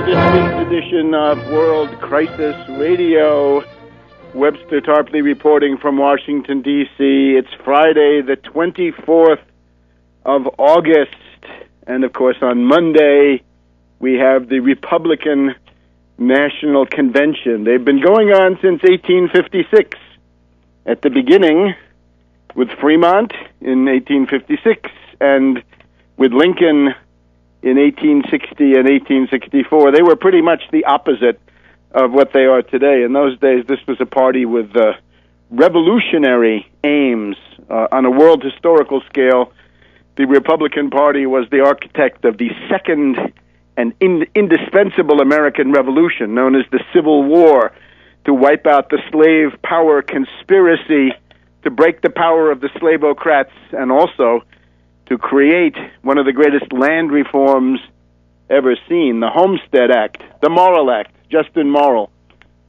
this week's edition of World Crisis Radio. Webster Tarpley reporting from Washington, D.C. It's Friday, the 24th of August. And, of course, on Monday, we have the Republican National Convention. They've been going on since 1856. At the beginning, with Fremont in 1856, and with Lincoln in 1860 and 1864. They were pretty much the opposite of what they are today. In those days, this was a party with revolutionary aims. On a world historical scale, the Republican Party was the architect of the second and indispensable American Revolution, known as the Civil War, to wipe out the slave power conspiracy, to break the power of the slavocrats, and also to create one of the greatest land reforms ever seen, the Homestead Act, the Morrill Act, Justin Morrill,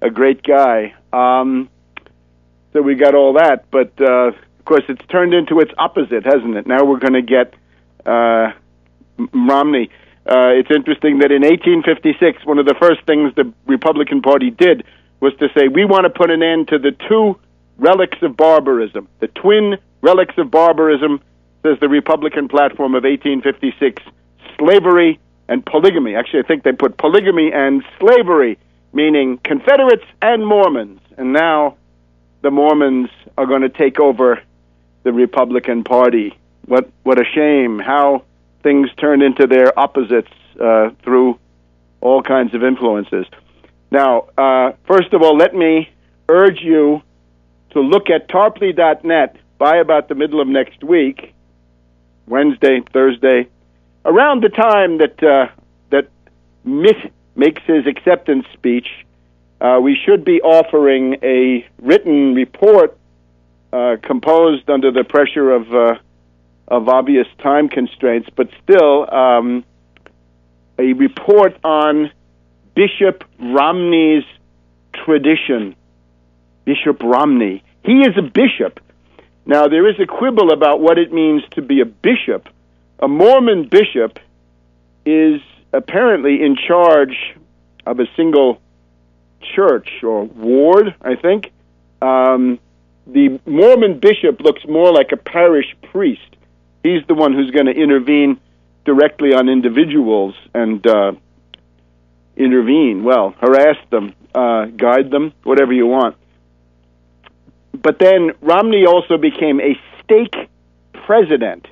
a great guy. So we got all that, but of course it's turned into its opposite, hasn't it? Now we're going to get Romney. It's interesting that in 1856, one of the first things the Republican Party did was to say, we want to put an end to the two relics of barbarism, the twin relics of barbarism, says the Republican platform of 1856, slavery and polygamy. Actually, I think they put polygamy and slavery, meaning Confederates and Mormons. And now the Mormons are going to take over the Republican Party. What a shame, how things turn into their opposites through all kinds of influences. Now, first of all, let me urge you to look at tarpley.net by about the middle of next week, Wednesday, Thursday, around the time that Mitt makes his acceptance speech. We should be offering a written report composed under the pressure of obvious time constraints, but still a report on Bishop Romney's tradition. Bishop Romney. He is a bishop. Now, there is a quibble about what it means to be a bishop. A Mormon bishop is apparently in charge of a single church or ward, I think. The Mormon bishop looks more like a parish priest. He's the one who's going to intervene directly on individuals and harass them, guide them, whatever you want. But then Romney also became a stake president.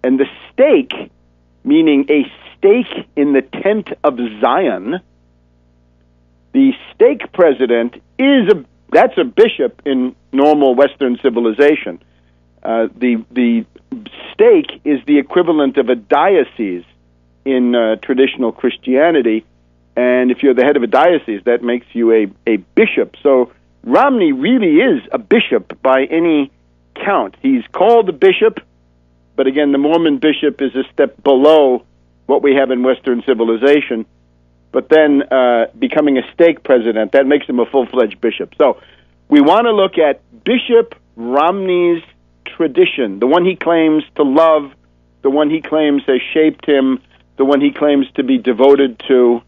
And the stake, meaning a stake in the tent of Zion, the stake president that's a bishop in normal Western civilization. The stake is the equivalent of a diocese in traditional Christianity. And if you're the head of a diocese, that makes you a bishop. So Romney really is a bishop by any count. He's called a bishop, but again, the Mormon bishop is a step below what we have in Western civilization. But then becoming a stake president, that makes him a full-fledged bishop. So we want to look at Bishop Romney's tradition, the one he claims to love, the one he claims has shaped him, the one he claims to be devoted to,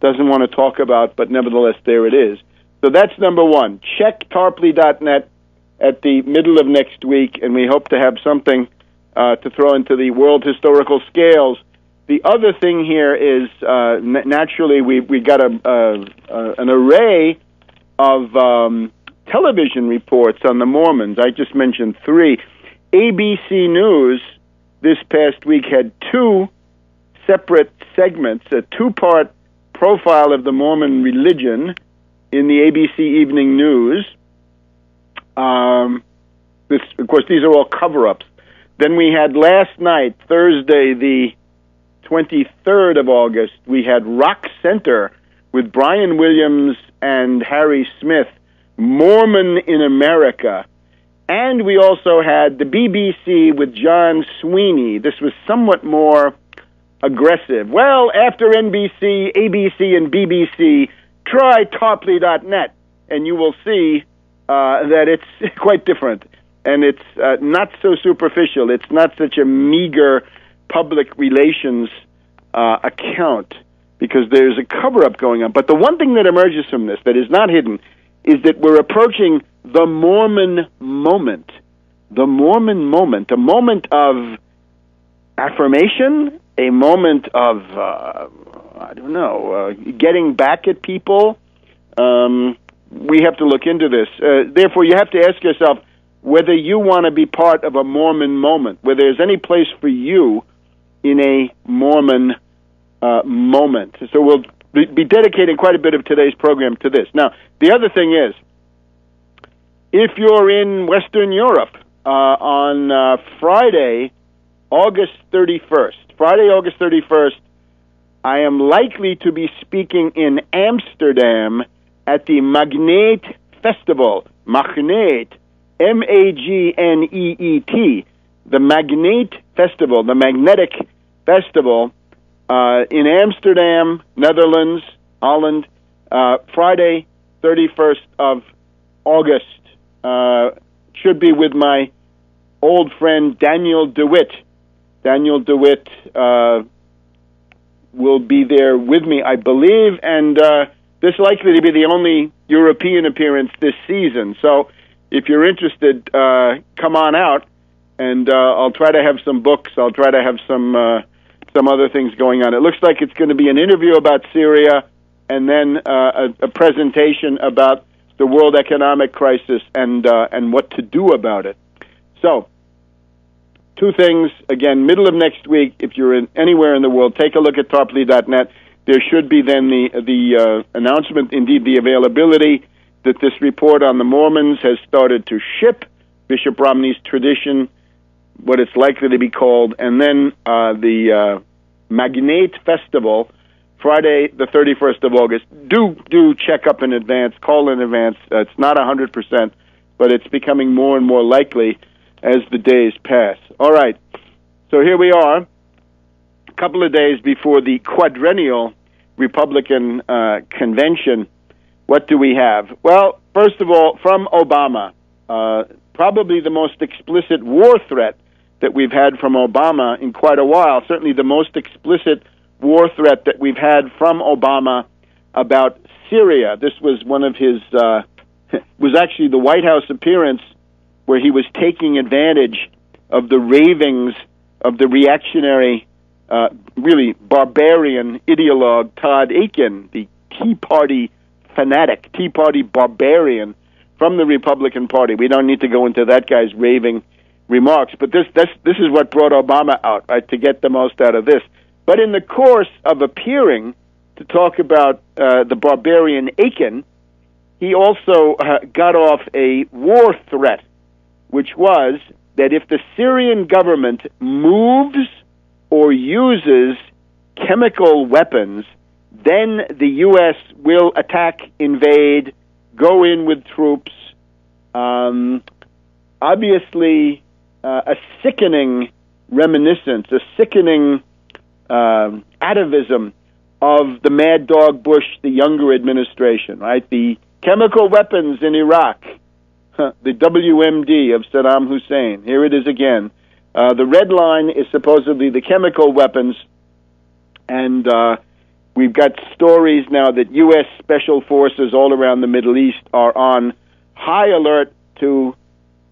doesn't want to talk about, but nevertheless, there it is. So that's number one. Check tarpley.net at the middle of next week, and we hope to have something to throw into the world historical scales. The other thing here is, naturally, we got an array of television reports on the Mormons. I just mentioned three. ABC News this past week had two separate segments, a two-part profile of the Mormon religion in the ABC Evening News. Of course, these are all cover-ups. Then we had last night, Thursday, the 23rd of August, we had Rock Center with Brian Williams and Harry Smith, Mormon in America. And we also had the BBC with John Sweeney. This was somewhat more aggressive. Well, after NBC, ABC, and BBC, try tarpley.net, and you will see that it's quite different. And it's not so superficial. It's not such a meager public relations account. because there's a cover-up going on. But the one thing that emerges from this that is not hidden is that we're approaching the Mormon moment. The Mormon moment, a moment of affirmation, a moment of, getting back at people. We have to look into this. Therefore, you have to ask yourself whether you want to be part of a Mormon moment, whether there's any place for you in a Mormon moment. So we'll be dedicating quite a bit of today's program to this. Now, the other thing is, if you're in Western Europe on Friday, August 31st, I am likely to be speaking in Amsterdam at the Magneet Festival. Magneet, M-A-G-N-E-E-T, the Magneet Festival, the Magnetic Festival in Amsterdam, Netherlands, Holland, Friday, 31st of August. Should be with my old friend Daniel DeWitt. Daniel DeWitt will be there with me, I believe, and this is likely to be the only European appearance this season. So if you're interested, come on out, and I'll try to have some books. I'll try to have some other things going on. It looks like it's going to be an interview about Syria, and then a presentation about the world economic crisis and what to do about it. So, two things. Again, middle of next week, if you're anywhere in the world, take a look at tarpley.net. There should be then the announcement, indeed the availability, that this report on the Mormons has started to ship, Bishop Romney's tradition, what it's likely to be called, and then the Magneet Festival, Friday, the 31st of August. Do check up in advance, call in advance. It's not 100%, but it's becoming more and more likely as the days pass. All right, so here we are, a couple of days before the quadrennial Republican convention. What do we have? Well, first of all, from Obama, probably the most explicit war threat that we've had from Obama in quite a while, certainly the most explicit war threat that we've had from Obama about Syria. This was one of his, was actually the White House appearance where he was taking advantage of the ravings of the reactionary, really barbarian ideologue Todd Akin, the Tea Party fanatic, Tea Party barbarian from the Republican Party. We don't need to go into that guy's raving remarks, but this is what brought Obama out, right, to get the most out of this. But in the course of appearing to talk about the barbarian Akin, he also got off a war threat, which was that if the Syrian government moves or uses chemical weapons, then the U.S. will attack, invade, go in with troops. Obviously, a sickening reminiscence, a sickening atavism of the Mad Dog Bush, the younger administration, right? The chemical weapons in Iraq, the WMD of Saddam Hussein. Here it is again. The red line is supposedly the chemical weapons, and we've got stories now that U.S. special forces all around the Middle East are on high alert to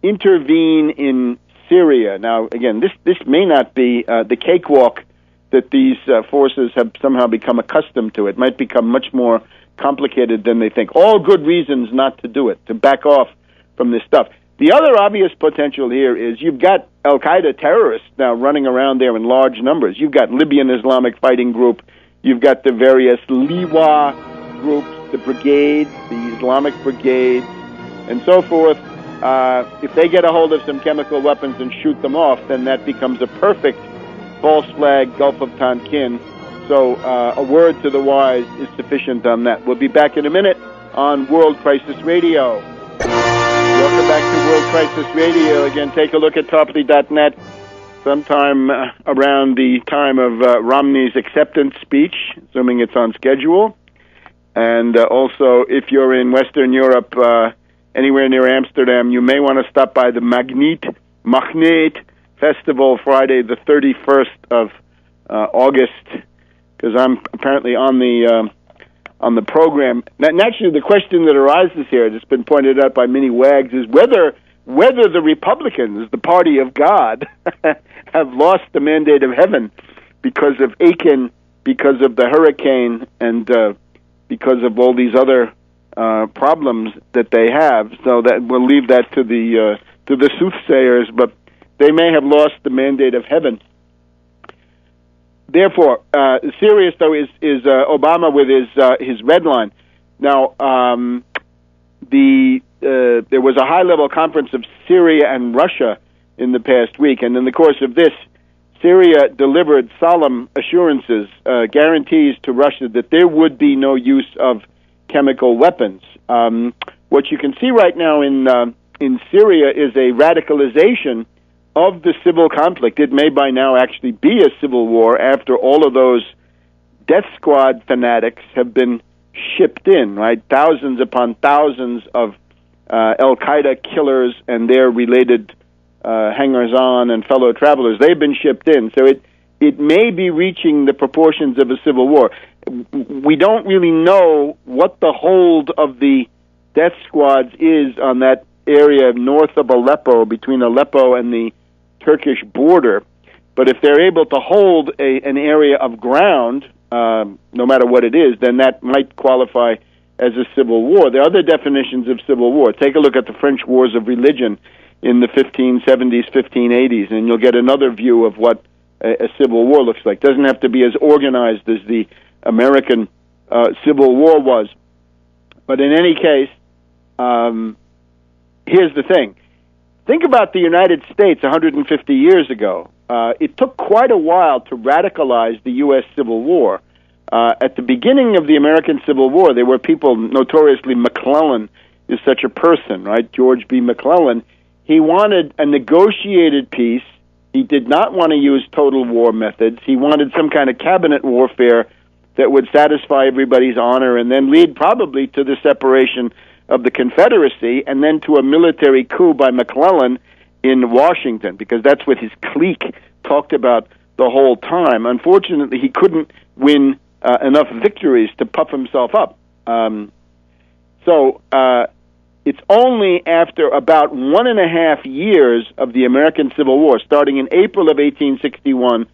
intervene in Syria. Now, again, this may not be the cakewalk that these forces have somehow become accustomed to. It might become much more complicated than they think. All good reasons not to do it, to back off from this stuff. The other obvious potential here is you've got al-Qaeda terrorists now running around there in large numbers. You've got Libyan Islamic Fighting Group. You've got the various Liwa groups, the brigades, the Islamic brigades, and so forth. If they get a hold of some chemical weapons and shoot them off, then that becomes a perfect false flag Gulf of Tonkin. So a word to the wise is sufficient on that. We'll be back in a minute on World Crisis Radio. Welcome back to World Crisis Radio. Again, take a look at tarpley.net sometime around the time of Romney's acceptance speech, assuming it's on schedule. And also, if you're in Western Europe, anywhere near Amsterdam, you may want to stop by the Magneet Festival Friday, the 31st of August, because I'm apparently on the program. And actually, the question that arises here, that's been pointed out by many wags, is whether the Republicans, the party of God, have lost the mandate of heaven because of Aiken, because of the hurricane, and because of all these other problems that they have. So that we'll leave that to the soothsayers, but they may have lost the mandate of heaven. Therefore, serious though is Obama with his red line. Now, there was a high-level conference of Syria and Russia in the past week, and in the course of this, Syria delivered solemn assurances, guarantees to Russia that there would be no use of chemical weapons. What you can see right now in Syria is a radicalization of the civil conflict. It may by now actually be a civil war after all of those death squad fanatics have been shipped in, right? Thousands upon thousands of Al-Qaeda killers and their related hangers-on and fellow travelers. They've been shipped in. So it may be reaching the proportions of a civil war. We don't really know what the hold of the death squads is on that area north of Aleppo, between Aleppo and the Turkish border. But if they're able to hold an area of ground, no matter what it is, then that might qualify as a civil war. There are other definitions of civil war. Take a look at the French wars of religion in the 1570s, 1580s, and you'll get another view of what a civil war looks like. It doesn't have to be as organized as the American Civil War was. But in any case, here's the thing. Think about the United States 150 years ago. It took quite a while to radicalize the U.S. Civil War. At the beginning of the American Civil War, there were people, notoriously McClellan is such a person, right? George B. McClellan. He wanted a negotiated peace. He did not want to use total war methods. He wanted some kind of cabinet warfare that would satisfy everybody's honor and then lead probably to the separation of the Confederacy and then to a military coup by McClellan in Washington, because that's what his clique talked about the whole time. Unfortunately, he couldn't win enough victories to puff himself up. So it's only after about 1.5 years of the American Civil War, starting in April of 1861,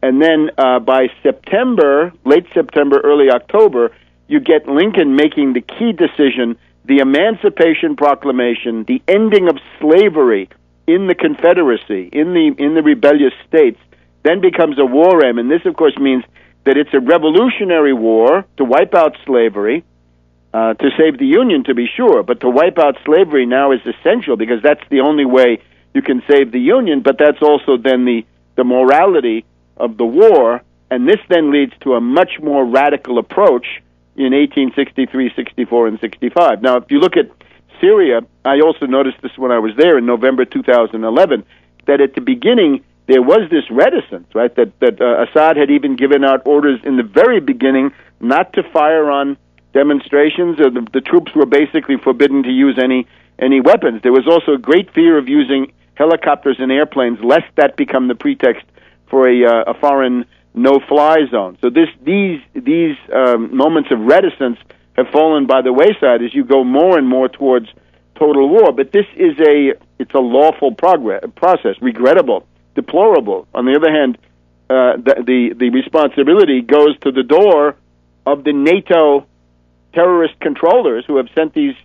and then by September, late September, early October, you get Lincoln making the key decision, the Emancipation Proclamation, the ending of slavery in the Confederacy, in the rebellious states, then becomes a war aim. And this, of course, means that it's a revolutionary war to wipe out slavery, to save the Union, to be sure, but to wipe out slavery now is essential because that's the only way you can save the Union, but that's also then the morality of the war, and this then leads to a much more radical approach in 1863, 64, and 65. Now, if you look at Syria, I also noticed this when I was there in November 2011, that at the beginning there was this reticence, right, that Assad had even given out orders in the very beginning not to fire on demonstrations. The troops were basically forbidden to use any weapons. There was also a great fear of using helicopters and airplanes, lest that become the pretext for a foreign no-fly zone. So these moments of reticence have fallen by the wayside as you go more and more towards total war. But this is it's a lawful process, regrettable, deplorable. On the other hand, the responsibility goes to the door of the NATO terrorist controllers who have sent these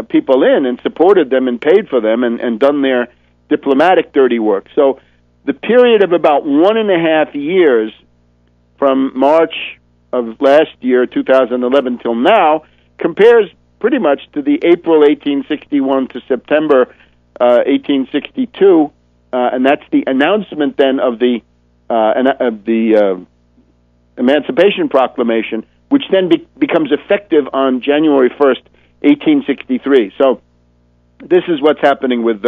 people in and supported them and paid for them and done their diplomatic dirty work. So the period of about 1.5 years from March of last year, 2011, till now, compares pretty much to the April 1861 to September 1862, and that's the announcement then of the Emancipation Proclamation, which then becomes effective on January 1st, 1863. So this is what's happening with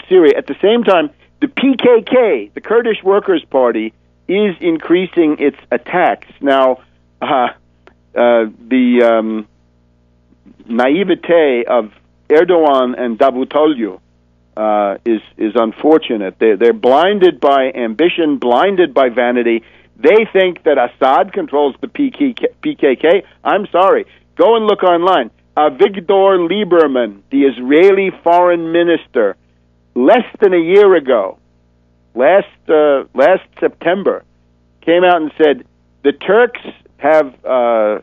Syria. At the same time, the PKK, the Kurdish Workers' Party, is increasing its attacks. Now, the naivete of Erdogan and Davutoglu is unfortunate. They're blinded by ambition, blinded by vanity. They think that Assad controls the PKK. I'm sorry. Go and look online. Avigdor Lieberman, the Israeli foreign minister, less than a year ago, last September, came out and said the Turks have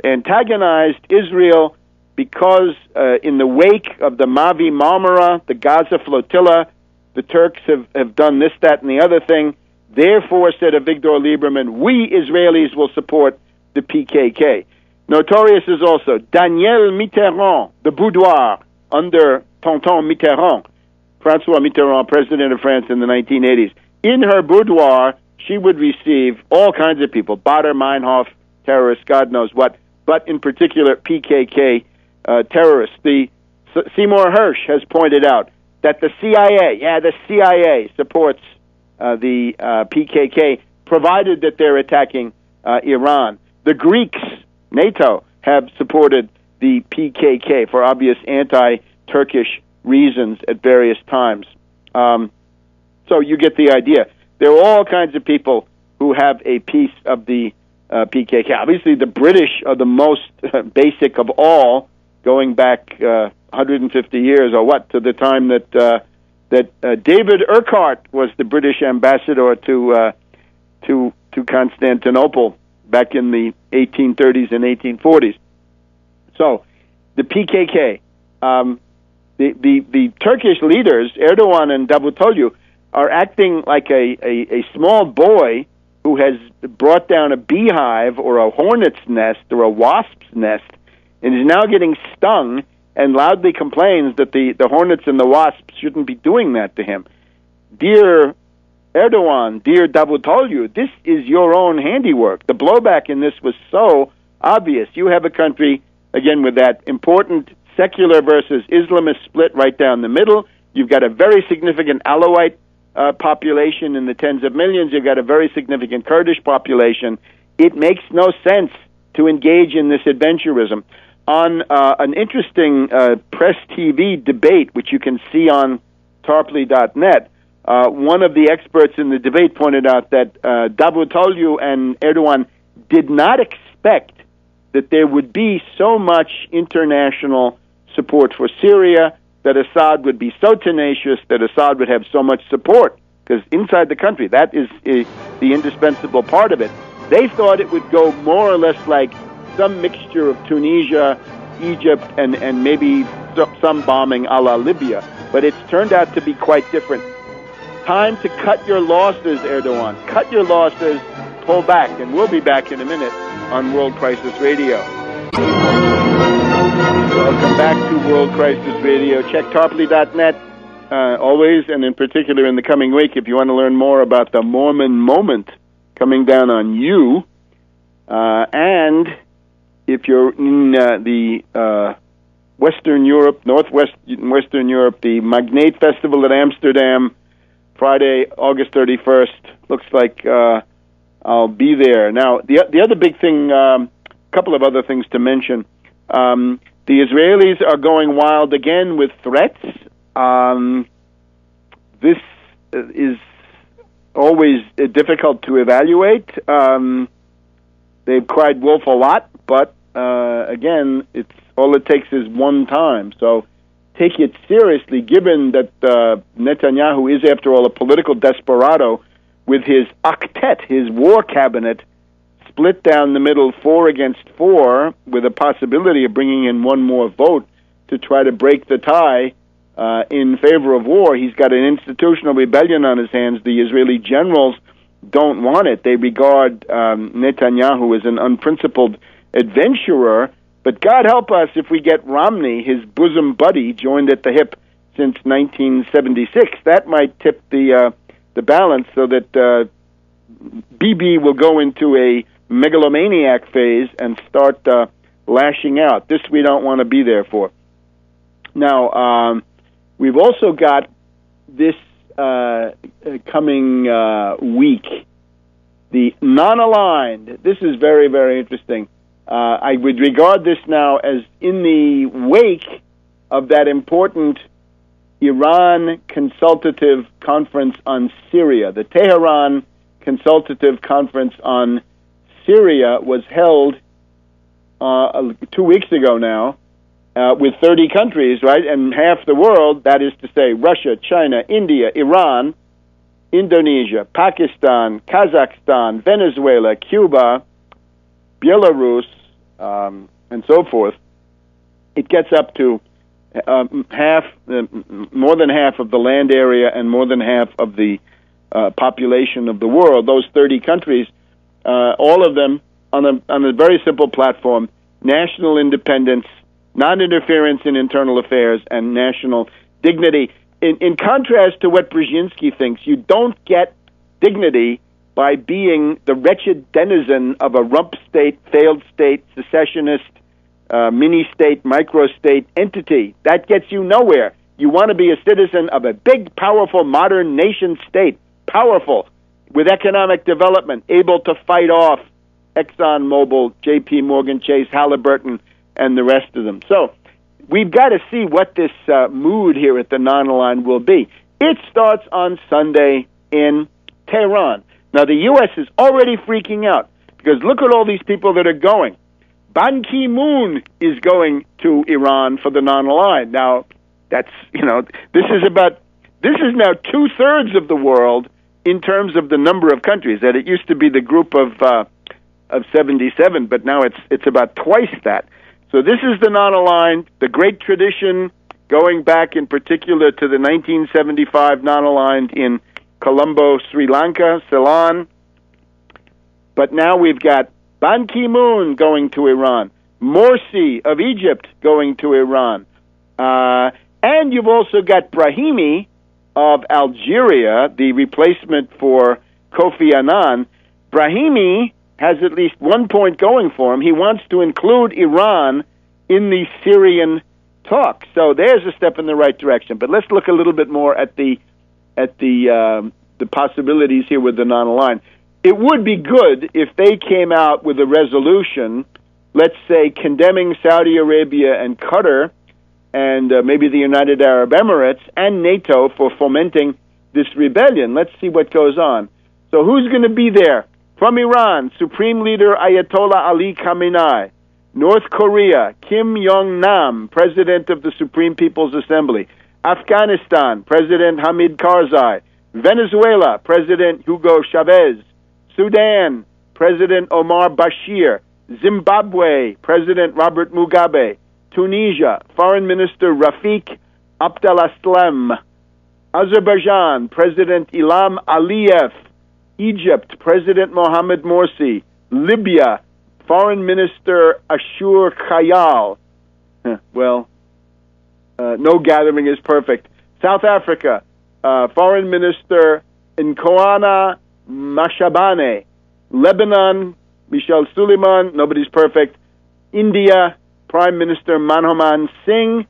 antagonized Israel because in the wake of the Mavi Marmara, the Gaza flotilla, the Turks have done this, that, and the other thing. Therefore, said Avigdor Lieberman, we Israelis will support the PKK. Notorious is also Danielle Mitterrand, the boudoir under Tonton Mitterrand, François Mitterrand, president of France in the 1980s. In her boudoir, she would receive all kinds of people, Bader Meinhof, terrorists, God knows what, but in particular PKK terrorists. Seymour Hersh has pointed out that the CIA supports the PKK, provided that they're attacking Iran. The Greeks, NATO, have supported the PKK for obvious anti-Turkish reasons at various times. So you get the idea. There are all kinds of people who have a piece of the PKK. Obviously, the British are the most basic of all, going back 150 years or what, to the time that David Urquhart was the British ambassador to Constantinople back in the 1830s and 1840s. So, the PKK, the Turkish leaders, Erdogan and Davutoglu, are acting like a small boy who has brought down a beehive or a hornet's nest or a wasp's nest and is now getting stung and loudly complains that the hornets and the wasps shouldn't be doing that to him. Dear Erdogan, dear Davutoglu, this is your own handiwork. The blowback in this was so obvious. You have a country, again, with that important secular versus Islamist split right down the middle. You've got a very significant Alawite population in the tens of millions. You've got a very significant Kurdish population. It makes no sense to engage in this adventurism. On an interesting press TV debate, which you can see on tarpley.net, one of the experts in the debate pointed out that Davutoglu and Erdogan did not expect that there would be so much international support for Syria, that Assad would be so tenacious, that Assad would have so much support, because inside the country, that is the indispensable part of it. They thought it would go more or less like some mixture of Tunisia, Egypt, and maybe some bombing a la Libya. But it's turned out to be quite different. Time to cut your losses, Erdogan. Cut your losses, pull back, and we'll be back in a minute on World Crisis Radio. Welcome back to World Crisis Radio. Check tarpley.net always, and in particular in the coming week, if you want to learn more about the Mormon moment coming down on you. And if you're in the Western Europe, Western Europe, the Magnate Festival at Amsterdam, Friday, August 31st, looks like I'll be there. Now, the other big thing, a couple of other things to mention. The Israelis are going wild again with threats. This is always difficult to evaluate. They've cried wolf a lot, but again, it's all it takes is one time. So take it seriously, given that Netanyahu is, after all, a political desperado with his octet, his war cabinet, split down the middle 4 against 4, with a possibility of bringing in one more vote to try to break the tie in favor of war. He's got an institutional rebellion on his hands. The Israeli generals don't want it. They regard Netanyahu as an unprincipled adventurer. But God help us if we get Romney, his bosom buddy, joined at the hip since 1976. That might tip the balance so that Bibi will go into a megalomaniac phase and start lashing out. This we don't want to be there for. Now, we've also got this coming week, the non-aligned. This is very, very interesting. I would regard this now as in the wake of that important Iran consultative conference on Syria. The Tehran consultative conference on Syria was held 2 weeks ago now, with 30 countries, right, and half the world, that is to say Russia, China, India, Iran, Indonesia, Pakistan, Kazakhstan, Venezuela, Cuba, Belarus, and so forth. It gets up to more than half of the land area and more than half of the population of the world. Those 30 countries, all of them on a very simple platform: national independence, non-interference in internal affairs, and national dignity. In contrast to what Brzezinski thinks, you don't get dignity by being the wretched denizen of a rump state, failed state, secessionist, mini-state, micro-state entity. That gets you nowhere. You want to be a citizen of a big, powerful, modern nation-state, powerful, with economic development, able to fight off ExxonMobil, J.P. Morgan Chase, Halliburton, and the rest of them. So we've got to see what this mood here at the non-aligned will be. It starts on Sunday in Tehran. Now, the U.S. is already freaking out because look at all these people that are going. Ban Ki-moon is going to Iran for the non-aligned. Now, that's, this is now 2/3 of the world in terms of the number of countries. That it used to be the group of 77, but now it's about twice that. So this is the non-aligned, the great tradition going back in particular to the 1975 non-aligned in Colombo, Sri Lanka, Ceylon. But now we've got Ban Ki-moon going to Iran, Morsi of Egypt going to Iran, and you've also got Brahimi of Algeria, the replacement for Kofi Annan. Brahimi has at least 1 point going for him. He wants to include Iran in the Syrian talks. So there's a step in the right direction. But let's look a little bit more at the possibilities here with the non-aligned. It would be good if they came out with a resolution, let's say, condemning Saudi Arabia and Qatar and maybe the United Arab Emirates and NATO for fomenting this rebellion. Let's see what goes on. So who's going to be there? From Iran, Supreme Leader Ayatollah Ali Khamenei. North Korea, Kim Jong-nam, President of the Supreme People's Assembly. Afghanistan, President Hamid Karzai. Venezuela, President Hugo Chavez. Sudan, President Omar Bashir. Zimbabwe, President Robert Mugabe. Tunisia, Foreign Minister Rafiq Abdel-Aslam. Azerbaijan, President Ilham Aliyev. Egypt, President Mohamed Morsi. Libya, Foreign Minister Ashur Khayal. Well, no gathering is perfect. South Africa, Foreign Minister Nkoana Mashabane. Lebanon, Michel Suleiman, nobody's perfect. India, Prime Minister Manmohan Singh.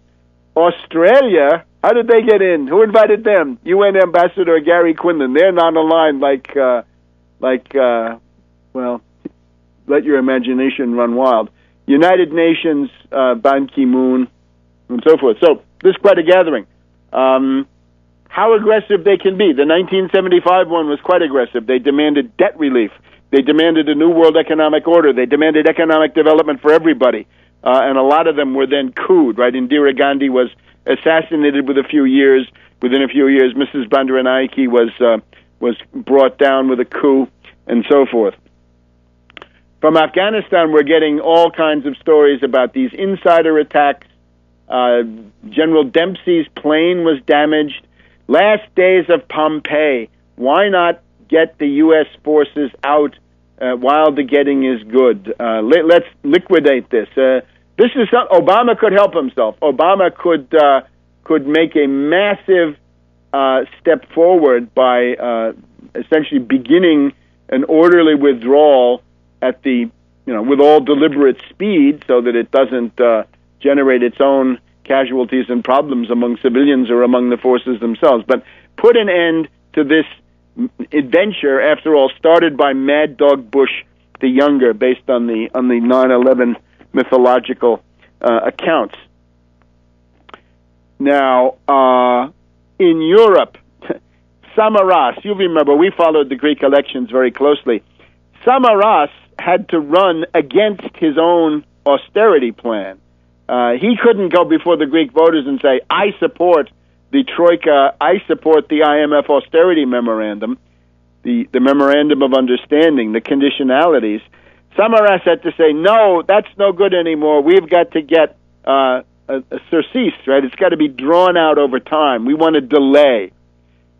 Australia, how did they get in? Who invited them? UN Ambassador Gary Quinlan. They're not aligned well, let your imagination run wild. United Nations, Ban Ki-moon, and so forth. So this is quite a gathering. How aggressive they can be. The 1975 one was quite aggressive. They demanded debt relief. They demanded a new world economic order. They demanded economic development for everybody. And a lot of them were then couped, right? Indira Gandhi was assassinated within a few years, Mrs. Bandaranaike was brought down with a coup, and so forth. From Afghanistan, we're getting all kinds of stories about these insider attacks. General Dempsey's plane was damaged. Last days of Pompeii. Why not get the U.S. forces out while the getting is good? Let's liquidate this. This is Obama could help himself. Obama could make a massive step forward by essentially beginning an orderly withdrawal at the with all deliberate speed, so that it doesn't generate its own casualties and problems among civilians or among the forces themselves. But put an end to this adventure, after all, started by Mad Dog Bush the Younger, based on the 9/11 mythological accounts. Now, in Europe, Samaras, you remember, we followed the Greek elections very closely. Samaras had to run against his own austerity plan. He couldn't go before the Greek voters and say, I support the Troika, I support the IMF austerity memorandum, the memorandum of understanding, the conditionalities. Samaras had to say, no, that's no good anymore. We've got to get a surcease, right? It's got to be drawn out over time. We want to delay.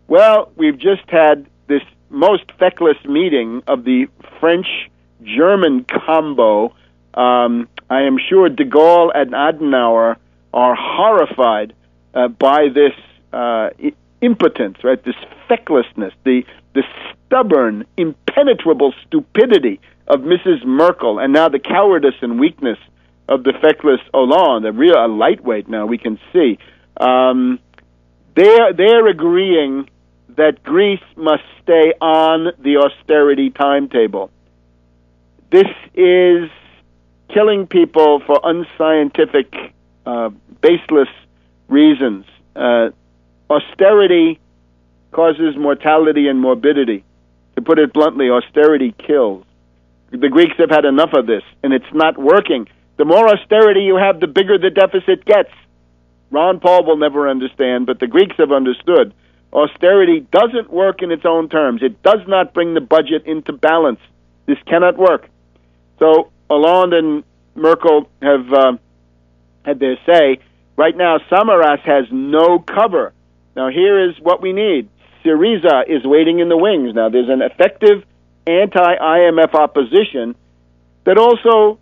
Well, we've just had this most feckless meeting of the French-German combo. I am sure de Gaulle and Adenauer are horrified by this impotence, right? This fecklessness, the stubborn, impenetrable stupidity of Mrs. Merkel, and now the cowardice and weakness of the feckless Hollande, a lightweight now, we can see. They're agreeing that Greece must stay on the austerity timetable. This is killing people for unscientific, baseless reasons. Austerity causes mortality and morbidity. To put it bluntly, austerity kills. The Greeks have had enough of this, and it's not working. The more austerity you have, the bigger the deficit gets. Ron Paul will never understand, but the Greeks have understood. Austerity doesn't work in its own terms. It does not bring the budget into balance. This cannot work. So Hollande and Merkel have had their say. Right now, Samaras has no cover. Now, here is what we need. Syriza is waiting in the wings. Now, there's an effective anti-IMF opposition that also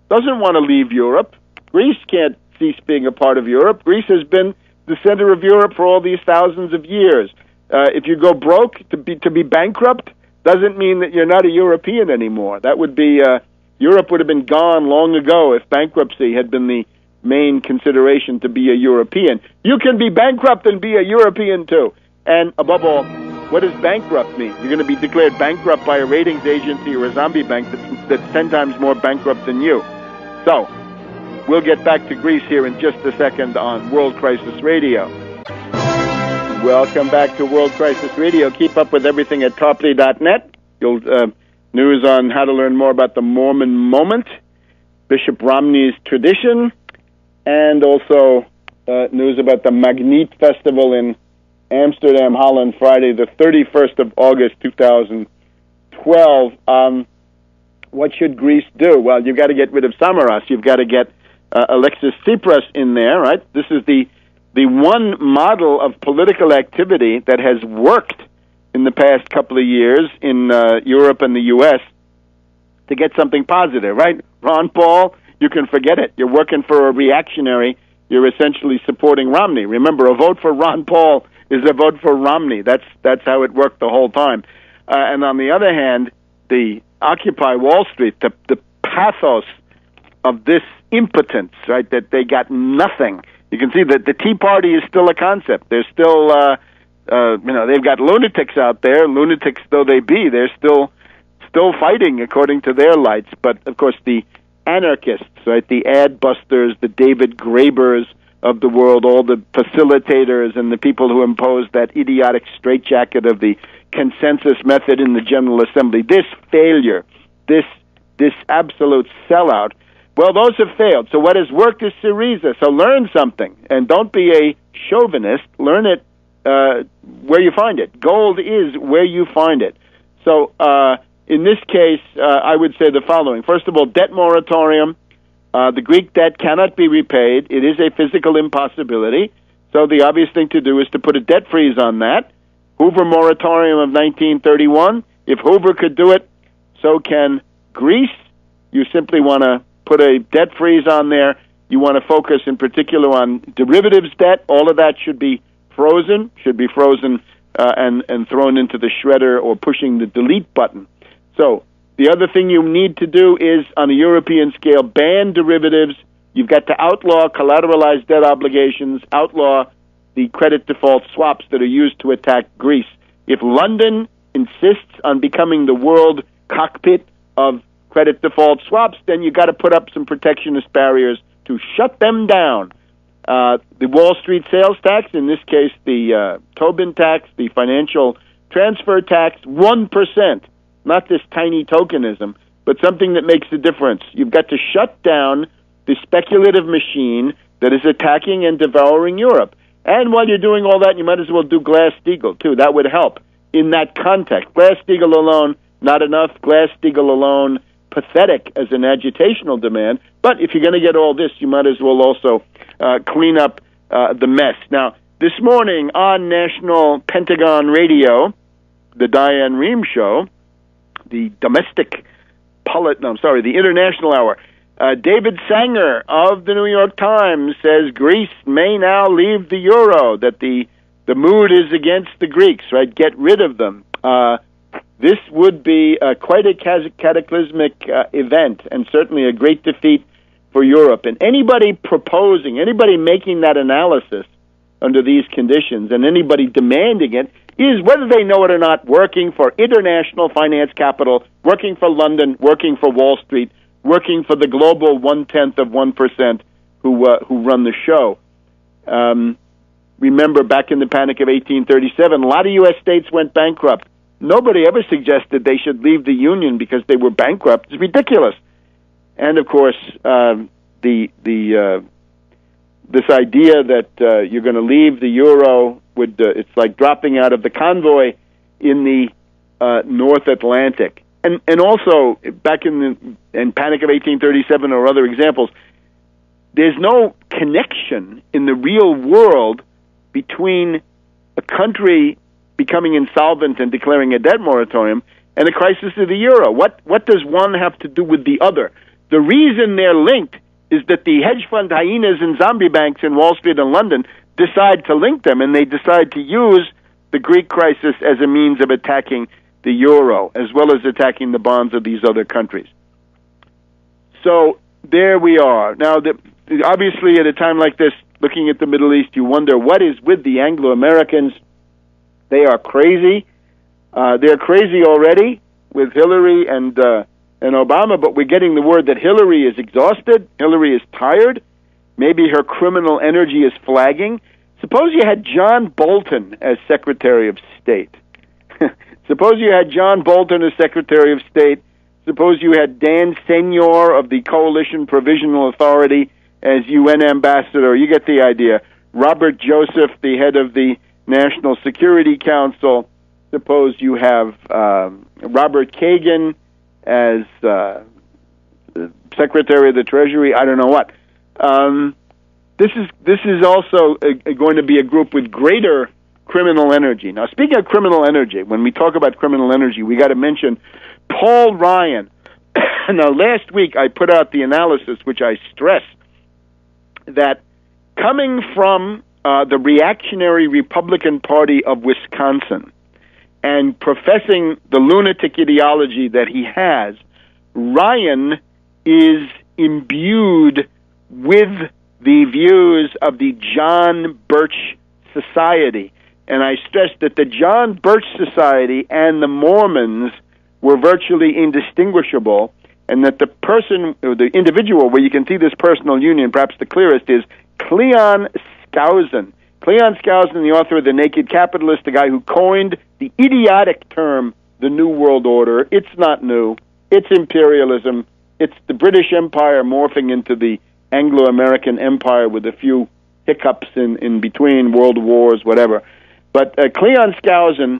doesn't want to leave Europe. Greece can't cease being a part of Europe. Greece has been the center of Europe for all these thousands of years. If you go broke, to be bankrupt, doesn't mean that you're not a European anymore. That would be, Europe would have been gone long ago if bankruptcy had been the main consideration to be a European. You can be bankrupt and be a European too. And above all, what does bankrupt mean? You're going to be declared bankrupt by a ratings agency or a zombie bank that's 10 times more bankrupt than you. So, we'll get back to Greece here in just a second on World Crisis Radio. Welcome back to World Crisis Radio. Keep up with everything at Tarpley.net. You'll news on how to learn more about the Mormon moment, Bishop Romney's tradition, and also news about the Magniet Festival in Amsterdam, Holland, Friday, the 31st of August, 2012. What should Greece do? Well, you've got to get rid of Samaras. You've got to get Alexis Tsipras in there, right? This is the one model of political activity that has worked in the past couple of years in Europe and the U.S. to get something positive, right? Ron Paul, you can forget it. You're working for a reactionary. You're essentially supporting Romney. Remember, a vote for Ron Paul is a vote for Romney. That's how it worked the whole time. And on the other hand, the Occupy Wall Street, the pathos of this impotence, right, that they got nothing. You can see that the Tea Party is still a concept. They're still, they've got lunatics out there, lunatics though they be. They're still fighting according to their lights. But, of course, the anarchists, right, the ad busters, the David Grabers of the world, all the facilitators and the people who impose that idiotic straitjacket of the consensus method in the General Assembly, this failure, this absolute sellout, well, those have failed. So what has worked is Syriza. So learn something, and don't be a chauvinist. Learn it where you find it. Gold is where you find it. So in this case, I would say the following. First of all, debt moratorium. The Greek debt cannot be repaid. It is a physical impossibility. So the obvious thing to do is to put a debt freeze on that. Hoover moratorium of 1931. If Hoover could do it, so can Greece. You simply want to put a debt freeze on there. You want to focus in particular on derivatives debt. All of that should be frozen and thrown into the shredder or pushing the delete button. So the other thing you need to do is, on a European scale, ban derivatives. You've got to outlaw collateralized debt obligations, outlaw the credit default swaps that are used to attack Greece. If London insists on becoming the world cockpit of credit default swaps, then you've got to put up some protectionist barriers to shut them down. The Wall Street sales tax, in this case the Tobin tax, the financial transfer tax, 1%. Not this tiny tokenism, but something that makes a difference. You've got to shut down the speculative machine that is attacking and devouring Europe. And while you're doing all that, you might as well do Glass-Steagall, too. That would help in that context. Glass-Steagall alone, not enough. Glass-Steagall alone, pathetic as an agitational demand. But if you're going to get all this, you might as well also clean up the mess. Now, this morning on National Pentagon Radio, the Diane Rehm Show, the the International Hour, David Sanger of the New York Times says Greece may now leave the euro, that the mood is against the Greeks, right? Get rid of them. This would be quite a cataclysmic event, and certainly a great defeat for Europe. And anybody making that analysis under these conditions, and anybody demanding it, is, whether they know it or not, working for international finance capital, working for London, working for Wall Street, working for the global 0.1% who run the show. Remember, back in the Panic of 1837, a lot of U.S. states went bankrupt. Nobody ever suggested they should leave the Union because they were bankrupt. It's ridiculous. And, of course, this idea that you're going to leave the euro it's like dropping out of the convoy in the North Atlantic. And also, back in Panic of 1837 or other examples, there's no connection in the real world between a country becoming insolvent and declaring a debt moratorium and the crisis of the euro. What does one have to do with the other? The reason they're linked is that the hedge fund hyenas and zombie banks in Wall Street and London decide to link them, and they decide to use the Greek crisis as a means of attacking the euro, as well as attacking the bonds of these other countries. So there we are. Now, obviously, at a time like this, looking at the Middle East, you wonder what is with the Anglo-Americans. They are crazy. They're crazy already with Hillary and Obama, but we're getting the word that Hillary is exhausted. Hillary is tired. Maybe her criminal energy is flagging. Suppose you had John Bolton as Secretary of State. Suppose you had John Bolton as Secretary of State. Suppose you had Dan Senor of the Coalition Provisional Authority as UN Ambassador. You get the idea. Robert Joseph, the head of the National Security Council. Suppose you have Robert Kagan as Secretary of the Treasury. I don't know what. This is also going to be a group with greater criminal energy. Now, speaking of criminal energy, when we talk about criminal energy, we got to mention Paul Ryan. Now, last week I put out the analysis, which I stress, that coming from the reactionary Republican Party of Wisconsin and professing the lunatic ideology that he has, Ryan is imbued with the views of the John Birch Society. And I stress that the John Birch Society and the Mormons were virtually indistinguishable, and that the person, or the individual where you can see this personal union perhaps the clearest, is Cleon Skousen. Cleon Skousen, the author of The Naked Capitalist, the guy who coined the idiotic term, the New World Order. It's not new. It's imperialism. It's the British Empire morphing into the Anglo-American Empire with a few hiccups in between, world wars, whatever. But Cleon Skousen,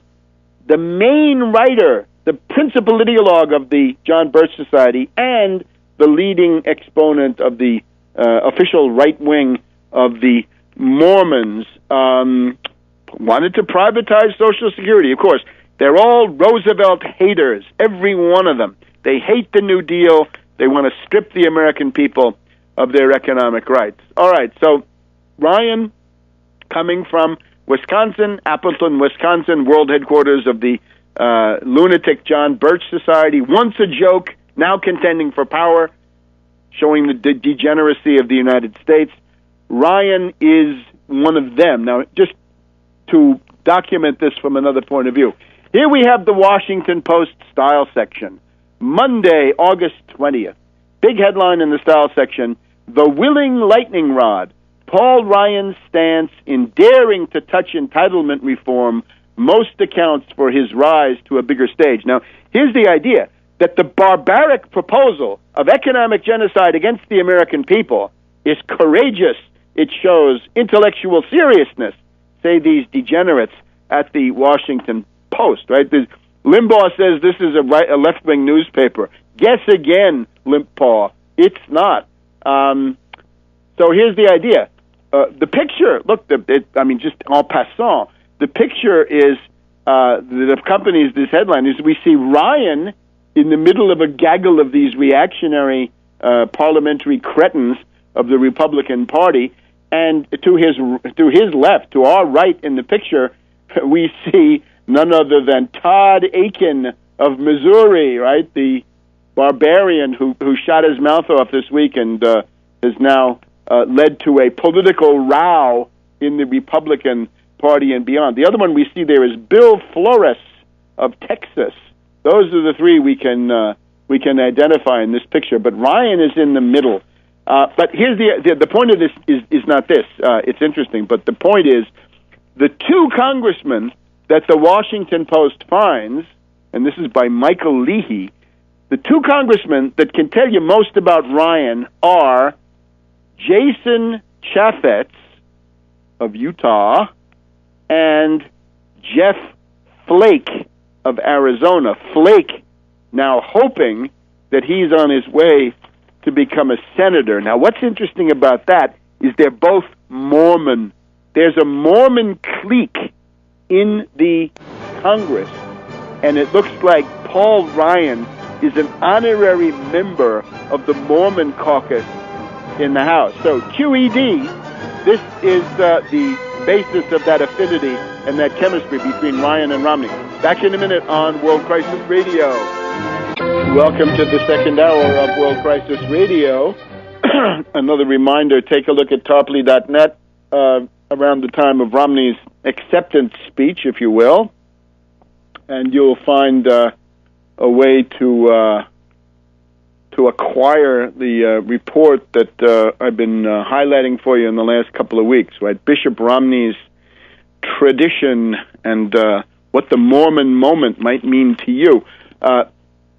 the main writer, the principal ideologue of the John Birch Society, and the leading exponent of the official right wing of the Mormons, wanted to privatize Social Security. Of course, they're all Roosevelt haters, every one of them. They hate the New Deal. They want to strip the American people of their economic rights. All right, so Ryan, coming from Wisconsin, Appleton, Wisconsin, world headquarters of the lunatic John Birch Society, once a joke, now contending for power, showing the degeneracy of the United States. Ryan is one of them. Now, just to document this from another point of view, here we have the Washington Post style section. Monday, August 20th. Big headline in the style section, "The Willing Lightning Rod Paul Ryan's stance in daring to touch entitlement reform most accounts for his rise to a bigger stage. Now, here's the idea, that the barbaric proposal of economic genocide against the American people is courageous. It shows intellectual seriousness, say these degenerates at the Washington Post, right? Limbaugh says this is a left-wing newspaper. Guess again, Limbaugh. It's not. So here's the idea. The picture, look, just en passant, the picture is that accompanies this headline is we see Ryan in the middle of a gaggle of these reactionary parliamentary cretins of the Republican Party, and to his left, to our right in the picture, we see none other than Todd Akin of Missouri, right? The barbarian who shot his mouth off this week and has now led to a political row in the Republican Party and beyond. The other one we see there is Bill Flores of Texas. Those are the three we can identify in this picture. But Ryan is in the middle. But here's the point of this is not this. It's interesting, but the point is the two congressmen that the Washington Post finds, and this is by Michael Leahy, the two congressmen that can tell you most about Ryan are Jason Chaffetz of Utah and Jeff Flake of Arizona. Flake now hoping that he's on his way to become a senator. Now, what's interesting about that is they're both Mormon. There's a Mormon clique in the Congress, and it looks like Paul Ryan is an honorary member of the Mormon caucus in the House. So QED, this is the basis of that affinity and that chemistry between Ryan and Romney. Back in a minute on World Crisis Radio. Welcome to the second hour of World Crisis Radio. Another reminder, take a look at Tarpley.net around the time of Romney's acceptance speech, if you will, and you'll find a way to acquire the report that I've been highlighting for you in the last couple of weeks, right? Bishop Romney's tradition and what the Mormon moment might mean to you.